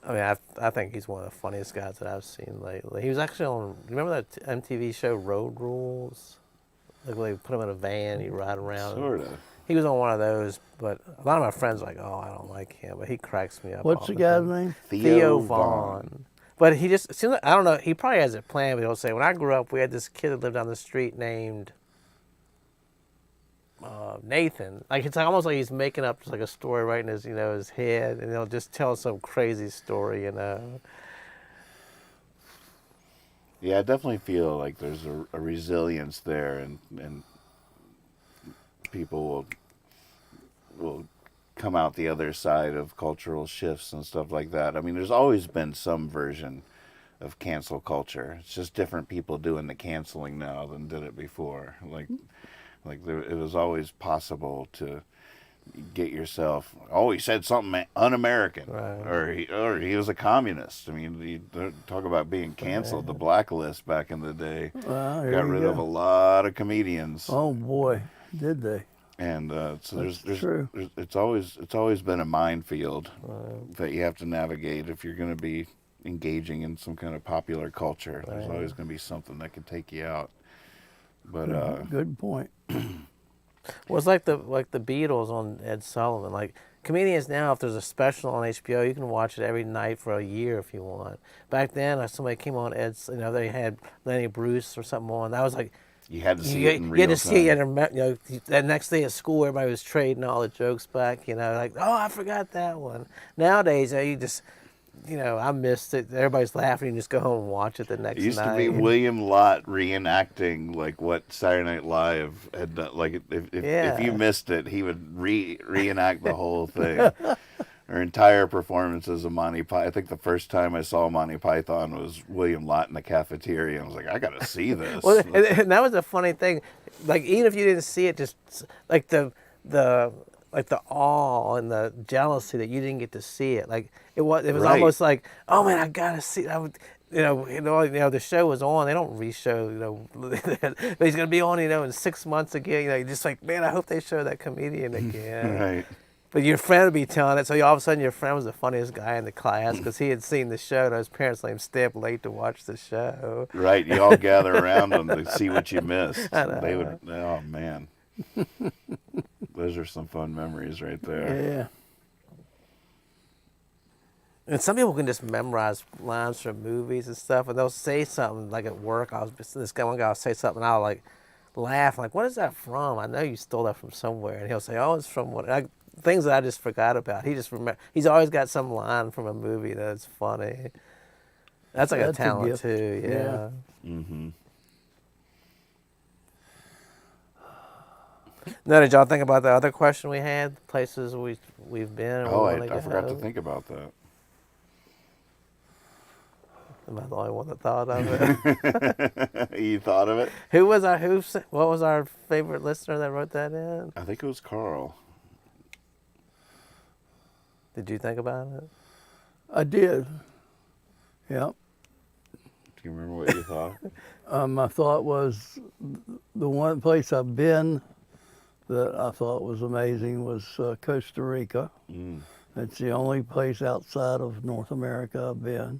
Speaker 3: I mean, I think he's one of the funniest guys that I've seen lately. He was actually on. Remember that MTV show Road Rules? Like where they put him in a van, he ride around.
Speaker 1: Sort of.
Speaker 3: He was on one of those, but a lot of my friends are like, oh, I don't like him, but he cracks me up.
Speaker 2: What's
Speaker 3: all
Speaker 2: the
Speaker 3: the
Speaker 2: guy's
Speaker 3: time.
Speaker 2: name?
Speaker 3: Theo Vaughn. But he just seems like, I don't know. He probably has it planned, but he'll say, when I grew up, we had this kid that lived down the street named Nathan. Like it's almost like he's making up just like a story right in his, you know, his head, and he'll just tell some crazy story, you know.
Speaker 1: Yeah, I definitely feel like there's a resilience there, and people will come out the other side of cultural shifts and stuff like that. I mean, there's always been some version of cancel culture. It's just different people doing the canceling now than did it before. Like it was always possible to get yourself. Oh, he said something un-American,
Speaker 3: Right.
Speaker 1: or he was a communist. I mean, you talk about being canceled. The blacklist back in the day
Speaker 2: Well, here
Speaker 1: got
Speaker 2: you
Speaker 1: rid
Speaker 2: go.
Speaker 1: of a lot of comedians.
Speaker 2: Oh boy, did they?
Speaker 1: And so
Speaker 2: That's true.
Speaker 1: it's always been a minefield that you have to navigate if you're going to be engaging in some kind of popular culture. There's always going to be something that can take you out. But
Speaker 2: Good point.
Speaker 3: Well, it's like the Beatles on Ed Sullivan. Like comedians now, if there's a special on HBO, you can watch it every night for a year if you want. Back then, if somebody came on Ed's, you know, they had Lenny Bruce or something on. That was like
Speaker 1: you had to see it in
Speaker 3: you
Speaker 1: real
Speaker 3: had to see it.
Speaker 1: time.
Speaker 3: You know, that next day at school, everybody was trading all the jokes back. You know, like, oh, I forgot that one. Nowadays, you just, you know, I missed it. Everybody's laughing. You just go home and watch it the next
Speaker 1: It used
Speaker 3: night.
Speaker 1: to be William Lott reenacting like what Saturday Night Live had done. Like if you missed it, he would reenact the whole thing. Or entire performances of Monty Python. I think the first time I saw Monty Python was William Lott in the cafeteria. I was like, I got to see this.
Speaker 3: Well, and that was a funny thing. Like even if you didn't see it, just like the awe and the jealousy that you didn't get to see it. Like it was
Speaker 1: Right.
Speaker 3: almost like, oh man, I gotta see. I would, you know, the show was on. They don't re-show, you know, but he's gonna be on, you know, in 6 months again. You know, you're just like, man, I hope they show that comedian again.
Speaker 1: Right.
Speaker 3: But your friend would be telling it, so all of a sudden your friend was the funniest guy in the class because he had seen the show and his parents let him stay up late to watch the show.
Speaker 1: Right. You all gather around them to see what you missed.
Speaker 3: I know.
Speaker 1: They would. Oh man. Those are some fun memories right there.
Speaker 2: Yeah.
Speaker 3: And some people can just memorize lines from movies and stuff, and they'll say something like at work. One guy will say something, and I'll like laugh, like, "What is that from? I know you stole that from somewhere." And he'll say, "Oh, it's from what?" Things that I just forgot about. He just remember. He's always got some line from a movie that's funny. That's like
Speaker 2: That's
Speaker 3: a
Speaker 2: a
Speaker 3: talent
Speaker 2: gift.
Speaker 3: too. Yeah.
Speaker 2: Yeah.
Speaker 1: Mm-hmm.
Speaker 3: Now, did y'all think about the other question we had? Places we've been. Or
Speaker 1: Oh,
Speaker 3: we
Speaker 1: I
Speaker 3: wanna
Speaker 1: forgot to
Speaker 3: go?
Speaker 1: think about that.
Speaker 3: Am I the only one that thought of it?
Speaker 1: You thought of it?
Speaker 3: What was our favorite listener that wrote that in?
Speaker 1: I think it was Carl.
Speaker 3: Did you think about it?
Speaker 2: I did. Yeah.
Speaker 1: Do you remember what you thought?
Speaker 2: My thought was the one place I've been that I thought was amazing was Costa Rica.
Speaker 1: Mm.
Speaker 2: It's the only place outside of North America I've been.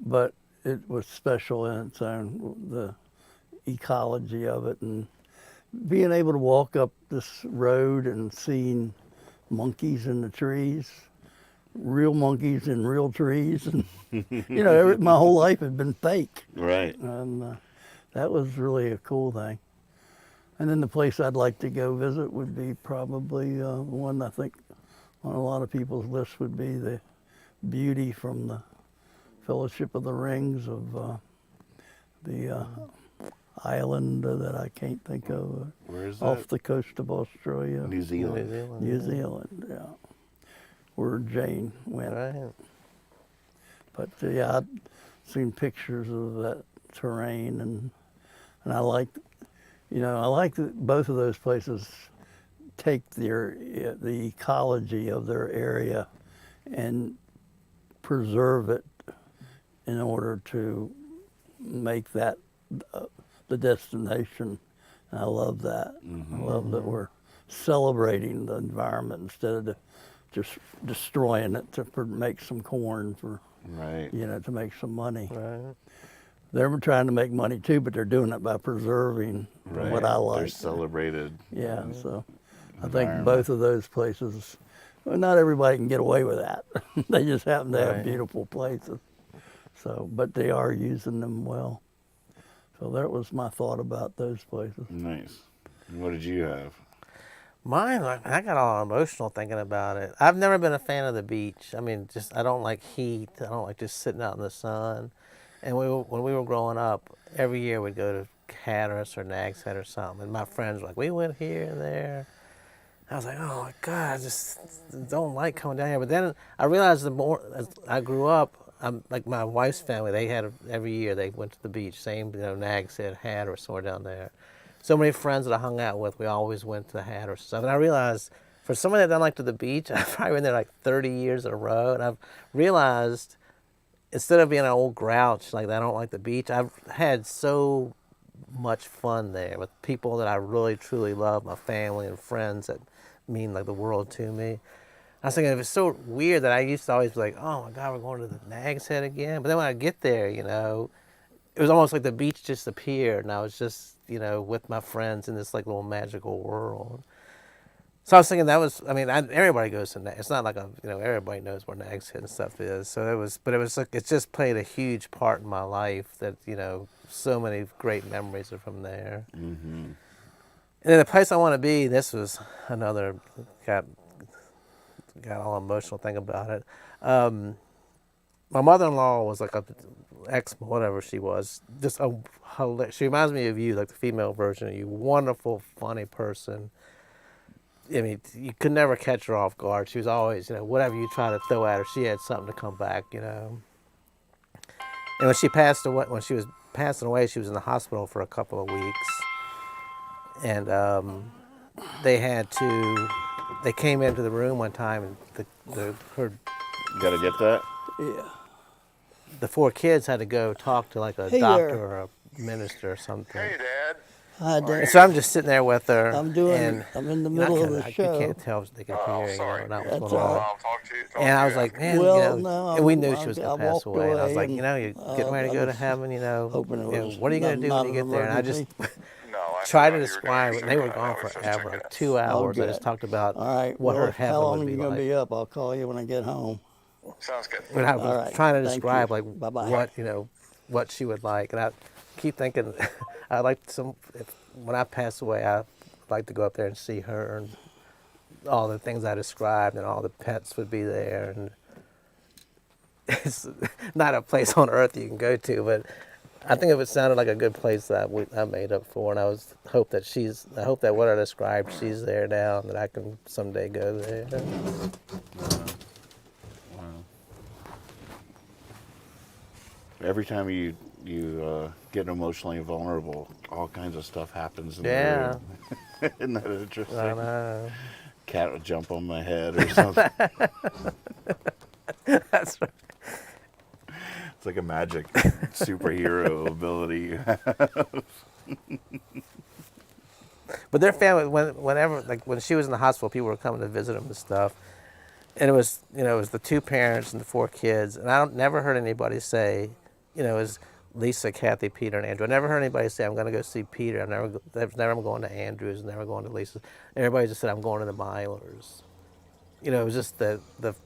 Speaker 2: But it was special in its own. ecology of it, and being able to walk up this road and seeing monkeys in the trees, real monkeys in real trees, and my whole life had been fake,
Speaker 1: Right.
Speaker 2: and that was really a cool thing. And then the place I'd like to go visit would be probably one I think on a lot of people's list would be the beauty from the Fellowship of the Rings of the island that I can't think of.
Speaker 1: Where is
Speaker 2: off
Speaker 1: that?
Speaker 2: the coast of Australia.
Speaker 1: New Zealand.
Speaker 2: New Zealand, yeah. Where Jane went.
Speaker 3: Right.
Speaker 2: But yeah, I've seen pictures of that terrain, and I like, that both of those places take the ecology of their area and preserve it in order to make that the destination. And I love that. I love that we're celebrating the environment instead of just destroying it to make some corn for,
Speaker 1: Right.
Speaker 2: to make some money.
Speaker 3: Right.
Speaker 2: They're trying to make money too, but they're doing it by preserving
Speaker 1: Right.
Speaker 2: what I
Speaker 1: They're
Speaker 2: like.
Speaker 1: celebrated.
Speaker 2: Yeah, so I think
Speaker 1: Environment.
Speaker 2: both of those places, well, not everybody can get away with that. They just happen to have
Speaker 3: Right.
Speaker 2: beautiful places. So, but they are using them well. So that was my thought about those places.
Speaker 1: Nice. And what did you have?
Speaker 3: Mine, I got all emotional thinking about it. I've never been a fan of the beach. I mean, I don't like heat. I don't like just sitting out in the sun. And when we were growing up, every year we'd go to Hatteras or Nag's Head or something. And my friends were like, we went here and there. I was like, oh my God, I just don't like coming down here. But then I realized the more as I grew up, like my wife's family, they had every year they went to the beach, same, Nag's Head, Hatteras, somewhere down there. So many friends that I hung out with, we always went to Hatteras stuff. And I realized for somebody that doesn't like to the beach, I've probably been there like 30 years in a row. And I've realized instead of being an old grouch, like I don't like the beach, I've had so much fun there with people that I really, truly love, my family and friends that mean like the world to me. I was thinking, it's so weird that I used to always be like, oh my God, we're going to the Nag's Head again. But then when I get there, it was almost like the beach just appeared and I was just, with my friends in this like little magical world. So I was thinking everybody goes to Nag's. It's not like everybody knows where Nag's Head and stuff is. So it just played a huge part in my life that, so many great memories are from there.
Speaker 1: Mm-hmm.
Speaker 3: And then the place I want to be, this was another, got all emotional thing about it. My mother-in-law was like whatever she was, just she reminds me of you, like the female version of you, wonderful, funny person. I mean, you could never catch her off guard. She was always, whatever you try to throw at her, she had something to come back, And when she passed away, when she was passing away, she was in the hospital for a couple of weeks. And they came into the room one time and her
Speaker 1: Gotta get that?
Speaker 2: Yeah.
Speaker 3: the 4 kids had to go talk to like a
Speaker 2: Hey
Speaker 3: doctor
Speaker 2: there.
Speaker 3: or a minister or something.
Speaker 5: Hey, Dad.
Speaker 2: Hi,
Speaker 3: And
Speaker 2: Dad.
Speaker 3: so I'm just sitting there with her.
Speaker 2: I'm
Speaker 3: and
Speaker 2: in the middle of the
Speaker 3: You
Speaker 2: show.
Speaker 3: can't tell if they can
Speaker 5: Oh,
Speaker 3: hear,
Speaker 5: sorry.
Speaker 3: not
Speaker 2: That's
Speaker 3: what's going
Speaker 2: all
Speaker 3: on.
Speaker 2: right.
Speaker 5: I'll talk to you.
Speaker 3: And I was like, man,
Speaker 2: Well, no,
Speaker 3: and we knew
Speaker 2: I-
Speaker 3: she was
Speaker 2: I
Speaker 3: going to pass
Speaker 2: walked
Speaker 3: away. And I was like,
Speaker 2: away
Speaker 3: you're getting ready to go to heaven,
Speaker 2: hoping it was
Speaker 3: what are you going to do
Speaker 2: not
Speaker 3: when you
Speaker 2: an
Speaker 3: get there? And I just
Speaker 2: emergency.
Speaker 5: No, I
Speaker 3: tried to
Speaker 5: thought you were
Speaker 3: describe
Speaker 5: doing
Speaker 3: it. And they were
Speaker 5: something.
Speaker 3: gone
Speaker 5: I was just
Speaker 3: forever,
Speaker 5: checking.
Speaker 3: like 2 hours. I
Speaker 2: good.
Speaker 3: just talked about
Speaker 2: All right.
Speaker 3: what
Speaker 2: well,
Speaker 3: her heaven
Speaker 2: how long
Speaker 3: would
Speaker 2: are
Speaker 3: be
Speaker 2: you going
Speaker 3: like.
Speaker 2: to be up? I'll call you when I get home.
Speaker 5: Sounds good.
Speaker 3: When I was
Speaker 2: All right.
Speaker 3: trying to
Speaker 2: Thank
Speaker 3: describe
Speaker 2: you.
Speaker 3: like
Speaker 2: Bye-bye.
Speaker 3: what she would like, and I keep thinking I like when I pass away, I'd like to go up there and see her and all the things I described, and all the pets would be there, and it's not a place on earth you can go to, but I think if it sounded like a good place that I made up for, and I hope that what I described, she's there now, and that I can someday go there.
Speaker 1: Wow. Every time you get emotionally vulnerable, all kinds of stuff happens in the room. Isn't that interesting?
Speaker 3: I know.
Speaker 1: Cat would jump on my head or something.
Speaker 3: That's right.
Speaker 1: It's like a magic superhero ability you have.
Speaker 3: But their family, whenever, like when she was in the hospital, people were coming to visit them and stuff. And it was the 2 parents and the 4 kids. And I never heard anybody say, Lisa, Kathy, Peter, and Andrew. I never heard anybody say, I'm going to go see Peter. I'm going to Andrew's, never going to Lisa's. Everybody just said, I'm going to the Milers. You know, it was just the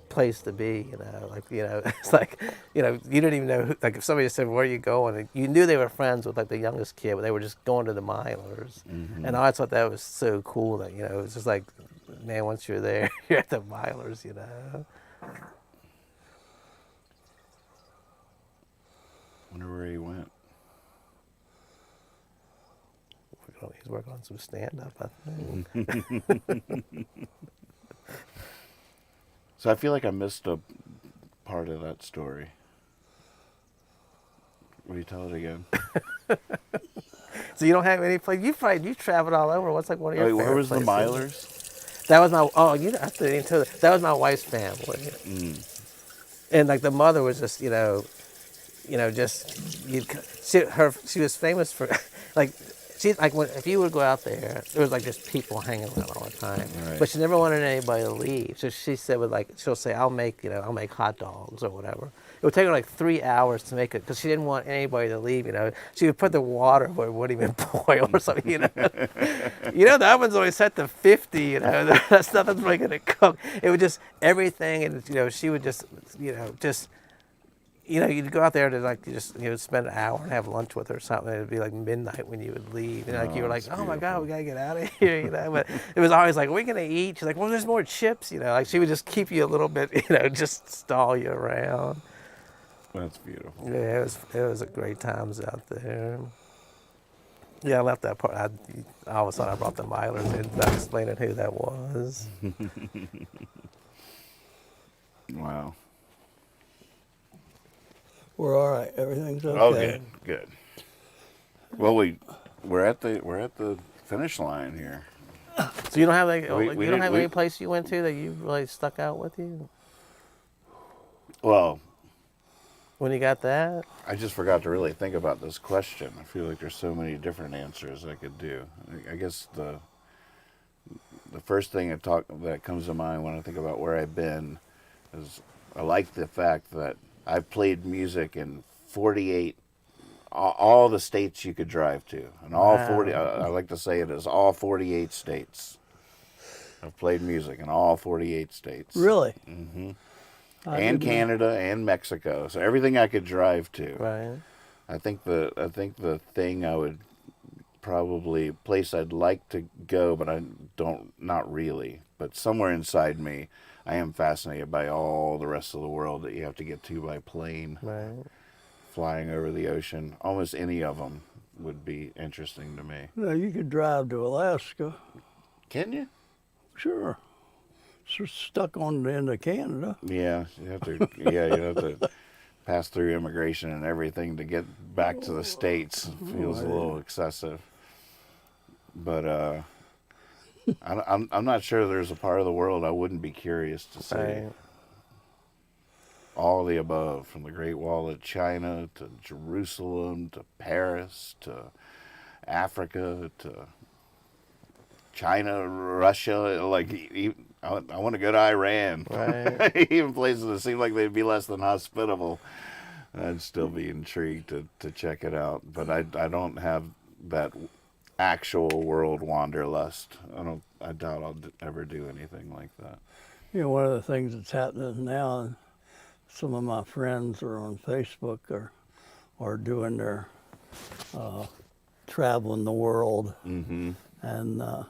Speaker 3: place to be, you know, like, you know, it's like, you know, you didn't even know, who, like if somebody said, where are you going? You knew they were friends with like the youngest kid, but they were just going to the Milers.
Speaker 1: Mm-hmm.
Speaker 3: And I always thought that was so cool that, you know, it was just like, man, once you're there, you're at the Milers, you know.
Speaker 1: Wonder where he went.
Speaker 3: He's working on some stand-up, I think.
Speaker 1: So I feel like I missed a part of that story. Will you tell it again?
Speaker 3: So you don't have any place, you traveled all over. What's like one of your favorite
Speaker 1: Where was
Speaker 3: places?
Speaker 1: the Milers?
Speaker 3: That was my, I didn't tell that. That was my wife's family. And like the mother was just, she was famous for, like, if you would go out there, there was like just people hanging around all the time.
Speaker 1: Right.
Speaker 3: But she never wanted anybody to leave. So she said, she'll say, I'll make hot dogs or whatever. It would take her like 3 hours to make it because she didn't want anybody to leave. You know, she would put the water where it wouldn't even boil or something. You know, the oven's always set to 50. You know, that's nothing's really gonna cook. It would just everything, and she would just, you'd go out there to like spend an hour and have lunch with her or something. It'd be like midnight when you would leave, and like you were like, oh my God, we gotta get out of here, But it was always like, we're gonna eat. She's like, well, there's more chips, Like she would just keep you a little bit, just stall you around.
Speaker 1: That's beautiful.
Speaker 3: Yeah, it was a great times out there. Yeah, I left that part. All of a sudden I brought the Milers in, without explaining who that was.
Speaker 1: Wow.
Speaker 2: We're all right. Everything's okay.
Speaker 1: Oh, good. Well, we're at the finish line here.
Speaker 3: So you don't have
Speaker 1: We
Speaker 3: you don't have
Speaker 1: we-
Speaker 3: any place you went to that you really stuck out with you
Speaker 1: Well,
Speaker 3: when you got that?
Speaker 1: I just forgot to really think about this question. I feel like there's so many different answers I could do. I guess the first thing that comes to mind when I think about where I've been is I like the fact that I've played music in 48, all the states you could drive to, and all
Speaker 3: Wow.
Speaker 1: 40. I like to say it is all 48 states. I've played music in all 48 states.
Speaker 2: Really?
Speaker 1: Mm-hmm.
Speaker 2: I
Speaker 1: And
Speaker 2: didn't know.
Speaker 1: Canada and Mexico, so everything I could drive to.
Speaker 3: Right.
Speaker 1: I think the thing I would probably place I'd like to go, but not really. But somewhere inside me, I am fascinated by all the rest of the world that you have to get to by plane,
Speaker 3: Right.
Speaker 1: flying over the ocean. Almost any of them would be interesting to me.
Speaker 2: No, you could drive to Alaska.
Speaker 1: Can you?
Speaker 2: Sure. Stuck on the end of Canada.
Speaker 1: Yeah, you have to. Yeah, you have to pass through immigration and everything to get back to the States. It feels a little excessive, but I'm not sure there's a part of the world I wouldn't be curious to see.
Speaker 3: Right.
Speaker 1: All the above, from the Great Wall of China to Jerusalem to Paris to Africa to China, Russia. Like, I want to go to Iran.
Speaker 3: Right.
Speaker 1: Even places that seem like they'd be less than hospitable. I'd still be intrigued to check it out. But I don't have that actual world wanderlust. I doubt I'll ever do anything like that.
Speaker 2: One of the things that's happening now, some of my friends are on Facebook are doing their traveling the world
Speaker 1: Mm-hmm.
Speaker 2: and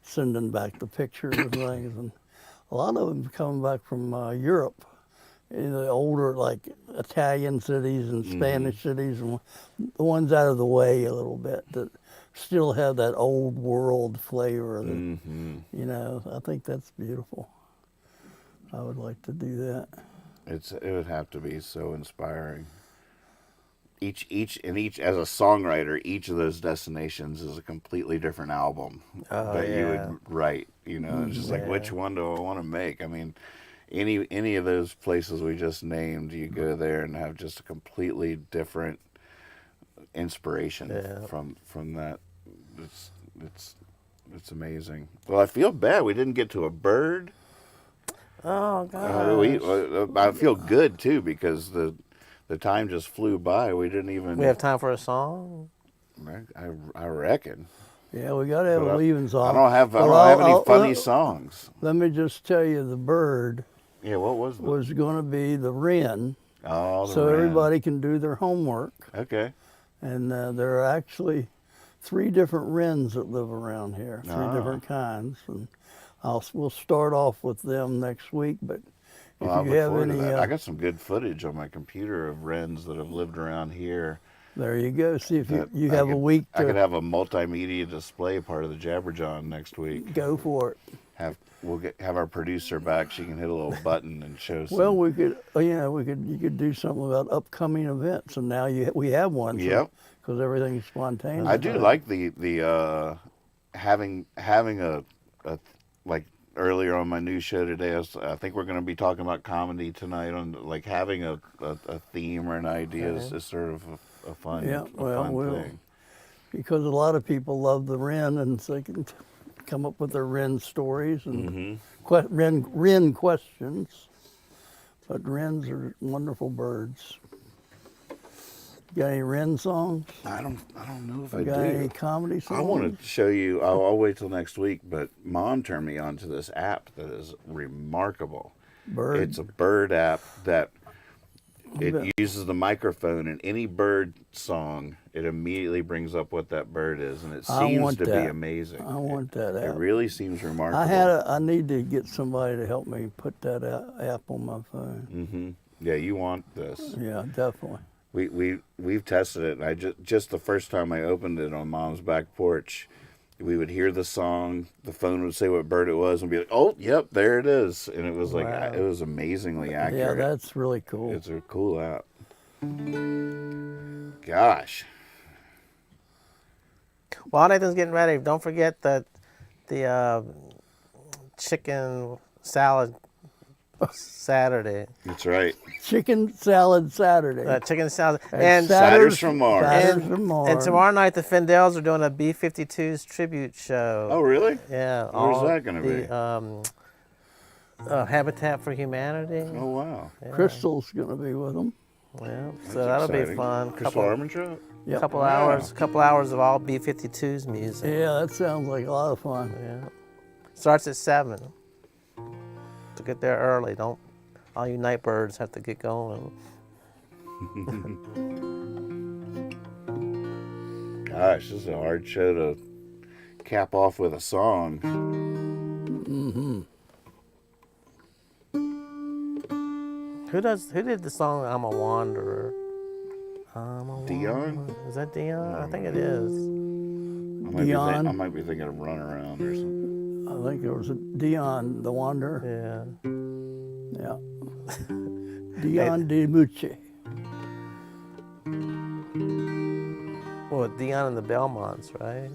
Speaker 2: sending back the pictures and things. And a lot of them coming back from Europe, in the older like Italian cities and Spanish cities, and the ones out of the way a little bit that still have that old world flavor. That,
Speaker 1: Mm-hmm.
Speaker 2: I think that's beautiful. I would like to do that.
Speaker 1: It would have to be so inspiring. Each as a songwriter, each of those destinations is a completely different album that you would write. It's just like, which one do I want to make? I mean, any of those places we just named, you go there and have just a completely different inspiration from that. It's amazing. Well, I feel bad we didn't get to a bird.
Speaker 3: Oh God.
Speaker 1: I feel good too because the The time just flew by. We didn't even.
Speaker 3: We have time for a song.
Speaker 1: I reckon.
Speaker 2: Yeah, we got to have
Speaker 1: But
Speaker 2: a leaving song.
Speaker 1: I don't have
Speaker 2: Well,
Speaker 1: any funny songs.
Speaker 2: Let me just tell you, the bird
Speaker 1: Yeah, what was
Speaker 2: going to be the wren,
Speaker 1: Oh, the
Speaker 2: so
Speaker 1: wren.
Speaker 2: everybody can do their homework.
Speaker 1: Okay.
Speaker 2: And there are actually 3 different wrens that live around here, 3 different kinds. And we'll start off with them next week. But if
Speaker 1: Well, I
Speaker 2: you
Speaker 1: look
Speaker 2: have
Speaker 1: forward to
Speaker 2: any,
Speaker 1: that. I got some good footage on my computer of wrens that have lived around here.
Speaker 2: there you go. See if
Speaker 1: that
Speaker 2: you
Speaker 1: I
Speaker 2: have
Speaker 1: could-
Speaker 2: a week
Speaker 1: I could
Speaker 2: to
Speaker 1: have a multimedia display part of the Jabberjawn next week.
Speaker 2: go for it.
Speaker 1: We'll have our producer back. She can hit a little button and show some.
Speaker 2: Well, we could, you could do something about upcoming events, and now we have one.
Speaker 1: Yep.
Speaker 2: Because everything's spontaneous.
Speaker 1: I do like the having a like earlier on my news show today. I think we're going to be talking about comedy tonight. On like having a theme or an idea is sort of a fun thing.
Speaker 2: Because a lot of people love the wren, and so they can come up with their wren stories and wren questions. But wrens are wonderful birds. Got any wren songs?
Speaker 1: I don't know if I
Speaker 2: Got
Speaker 1: do.
Speaker 2: any comedy songs?
Speaker 1: I want to show you. I'll wait till next week. But Mom turned me on to this app that is remarkable.
Speaker 2: Bird.
Speaker 1: It's a bird app that it uses the microphone, and any bird song, it immediately brings up what that bird is, and it seems to be amazing.
Speaker 2: I want that
Speaker 1: It
Speaker 2: app.
Speaker 1: really seems remarkable.
Speaker 2: I need to get somebody to help me put that app on my phone.
Speaker 1: Yeah, you want this.
Speaker 2: Yeah, definitely.
Speaker 1: We've tested it, and I just the first time I opened it on Mom's back porch, we would hear the song, the phone would say what bird it was, and be like, "Oh, yep, there it is," and it was like it was amazingly accurate.
Speaker 2: Yeah, that's really cool.
Speaker 1: It's a cool app. Gosh.
Speaker 3: While Nathan's getting ready, don't forget the chicken salad Saturday.
Speaker 1: That's right.
Speaker 2: Chicken salad Saturday.
Speaker 3: Chicken salad.
Speaker 2: And
Speaker 1: Satyrs from Mars.
Speaker 2: Satyrs from Mars.
Speaker 3: And tomorrow night, the Findells are doing a B-52s tribute show.
Speaker 1: Oh, really?
Speaker 3: Yeah.
Speaker 1: Where's that going to be?
Speaker 3: Habitat for Humanity.
Speaker 1: Oh, wow.
Speaker 3: Yeah.
Speaker 2: Crystal's going to be with them.
Speaker 3: Yeah.
Speaker 1: That's
Speaker 3: So that'll
Speaker 1: exciting.
Speaker 3: be fun.
Speaker 1: Crystal Armentrout?
Speaker 2: Yep.
Speaker 3: Couple hours of all B-52s music.
Speaker 2: Yeah, that sounds like a lot of fun.
Speaker 3: Yeah. Starts at 7. To get there early. Don't all you night birds have to get going.
Speaker 1: Gosh, this is a hard show to cap off with a song.
Speaker 3: Who did the song "I'm a Wanderer"?
Speaker 1: Dion?
Speaker 3: Wanderer. Is that Dion? I think it is.
Speaker 2: Dion.
Speaker 1: I might be thinking of Run Around or something.
Speaker 2: I think it was Dion the Wanderer.
Speaker 3: Yeah.
Speaker 2: Yeah. Dion de Mucci.
Speaker 3: Well, Dion and the Belmonts, right?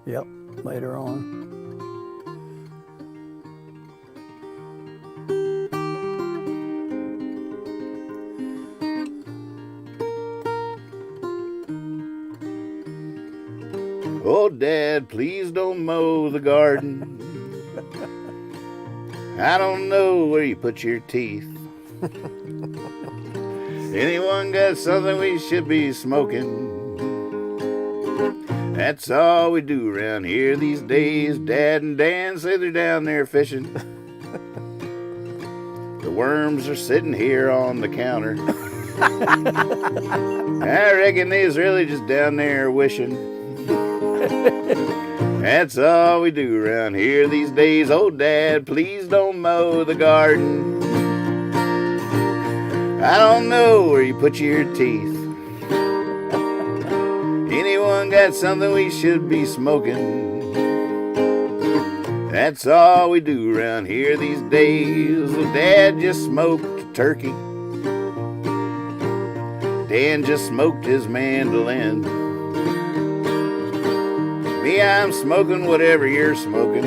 Speaker 2: Yep, later on.
Speaker 1: Oh, Dad, please don't mow the garden. I don't know where you put your teeth. Anyone got something we should be smoking? That's all we do around here these days. Dad and Dan say they're down there fishing. The worms are sitting here on the counter. I reckon they's really just down there wishing. That's all we do around here these days. Oh, Dad, please don't mow the garden. I don't know where you put your teeth. Anyone got something we should be smoking? That's all we do around here these days. Well, Dad just smoked a turkey. Dan just smoked his mandolin. Me, I'm smoking whatever you're smoking.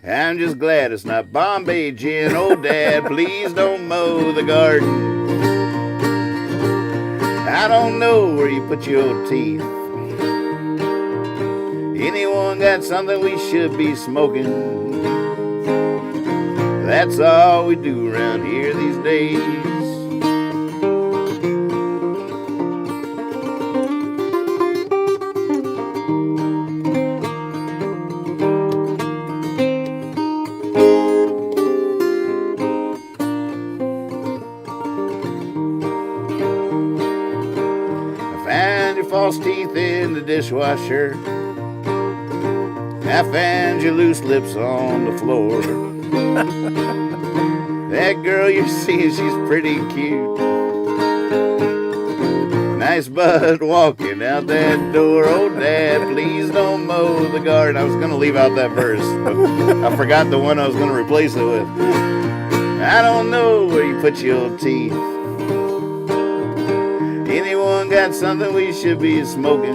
Speaker 1: I'm just glad it's not Bombay gin. Oh, Dad, please don't mow the garden. I don't know where you put your teeth. Anyone got something we should be smoking? That's all we do around here these days. I found your false teeth in the dishwasher. I found your loose lips on the floor. That girl you're seeing, she's pretty cute. Nice butt walking out that door. Oh, Dad, please don't mow the garden. I was going to leave out that verse, but I forgot the one I was going to replace it with. I don't know where you put your teeth. Anyone got something we should be smoking?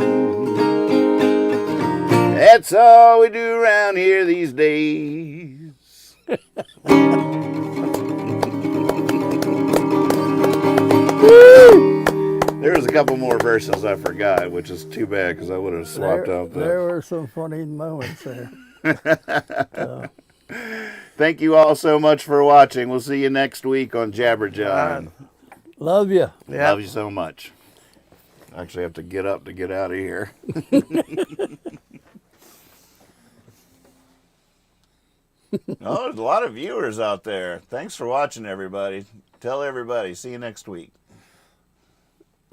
Speaker 1: That's all we do around here these days. There was a couple more verses I forgot, which is too bad because I would have swapped out
Speaker 2: There
Speaker 1: that.
Speaker 2: were some funny moments there.
Speaker 1: Thank you all so much for watching. We'll see you next week on Jabber John.
Speaker 2: Love you.
Speaker 3: Yeah.
Speaker 1: Love you so much. I actually have to get up to get out of here. Oh, there's a lot of viewers out there. Thanks for watching, everybody. Tell everybody. See you next week.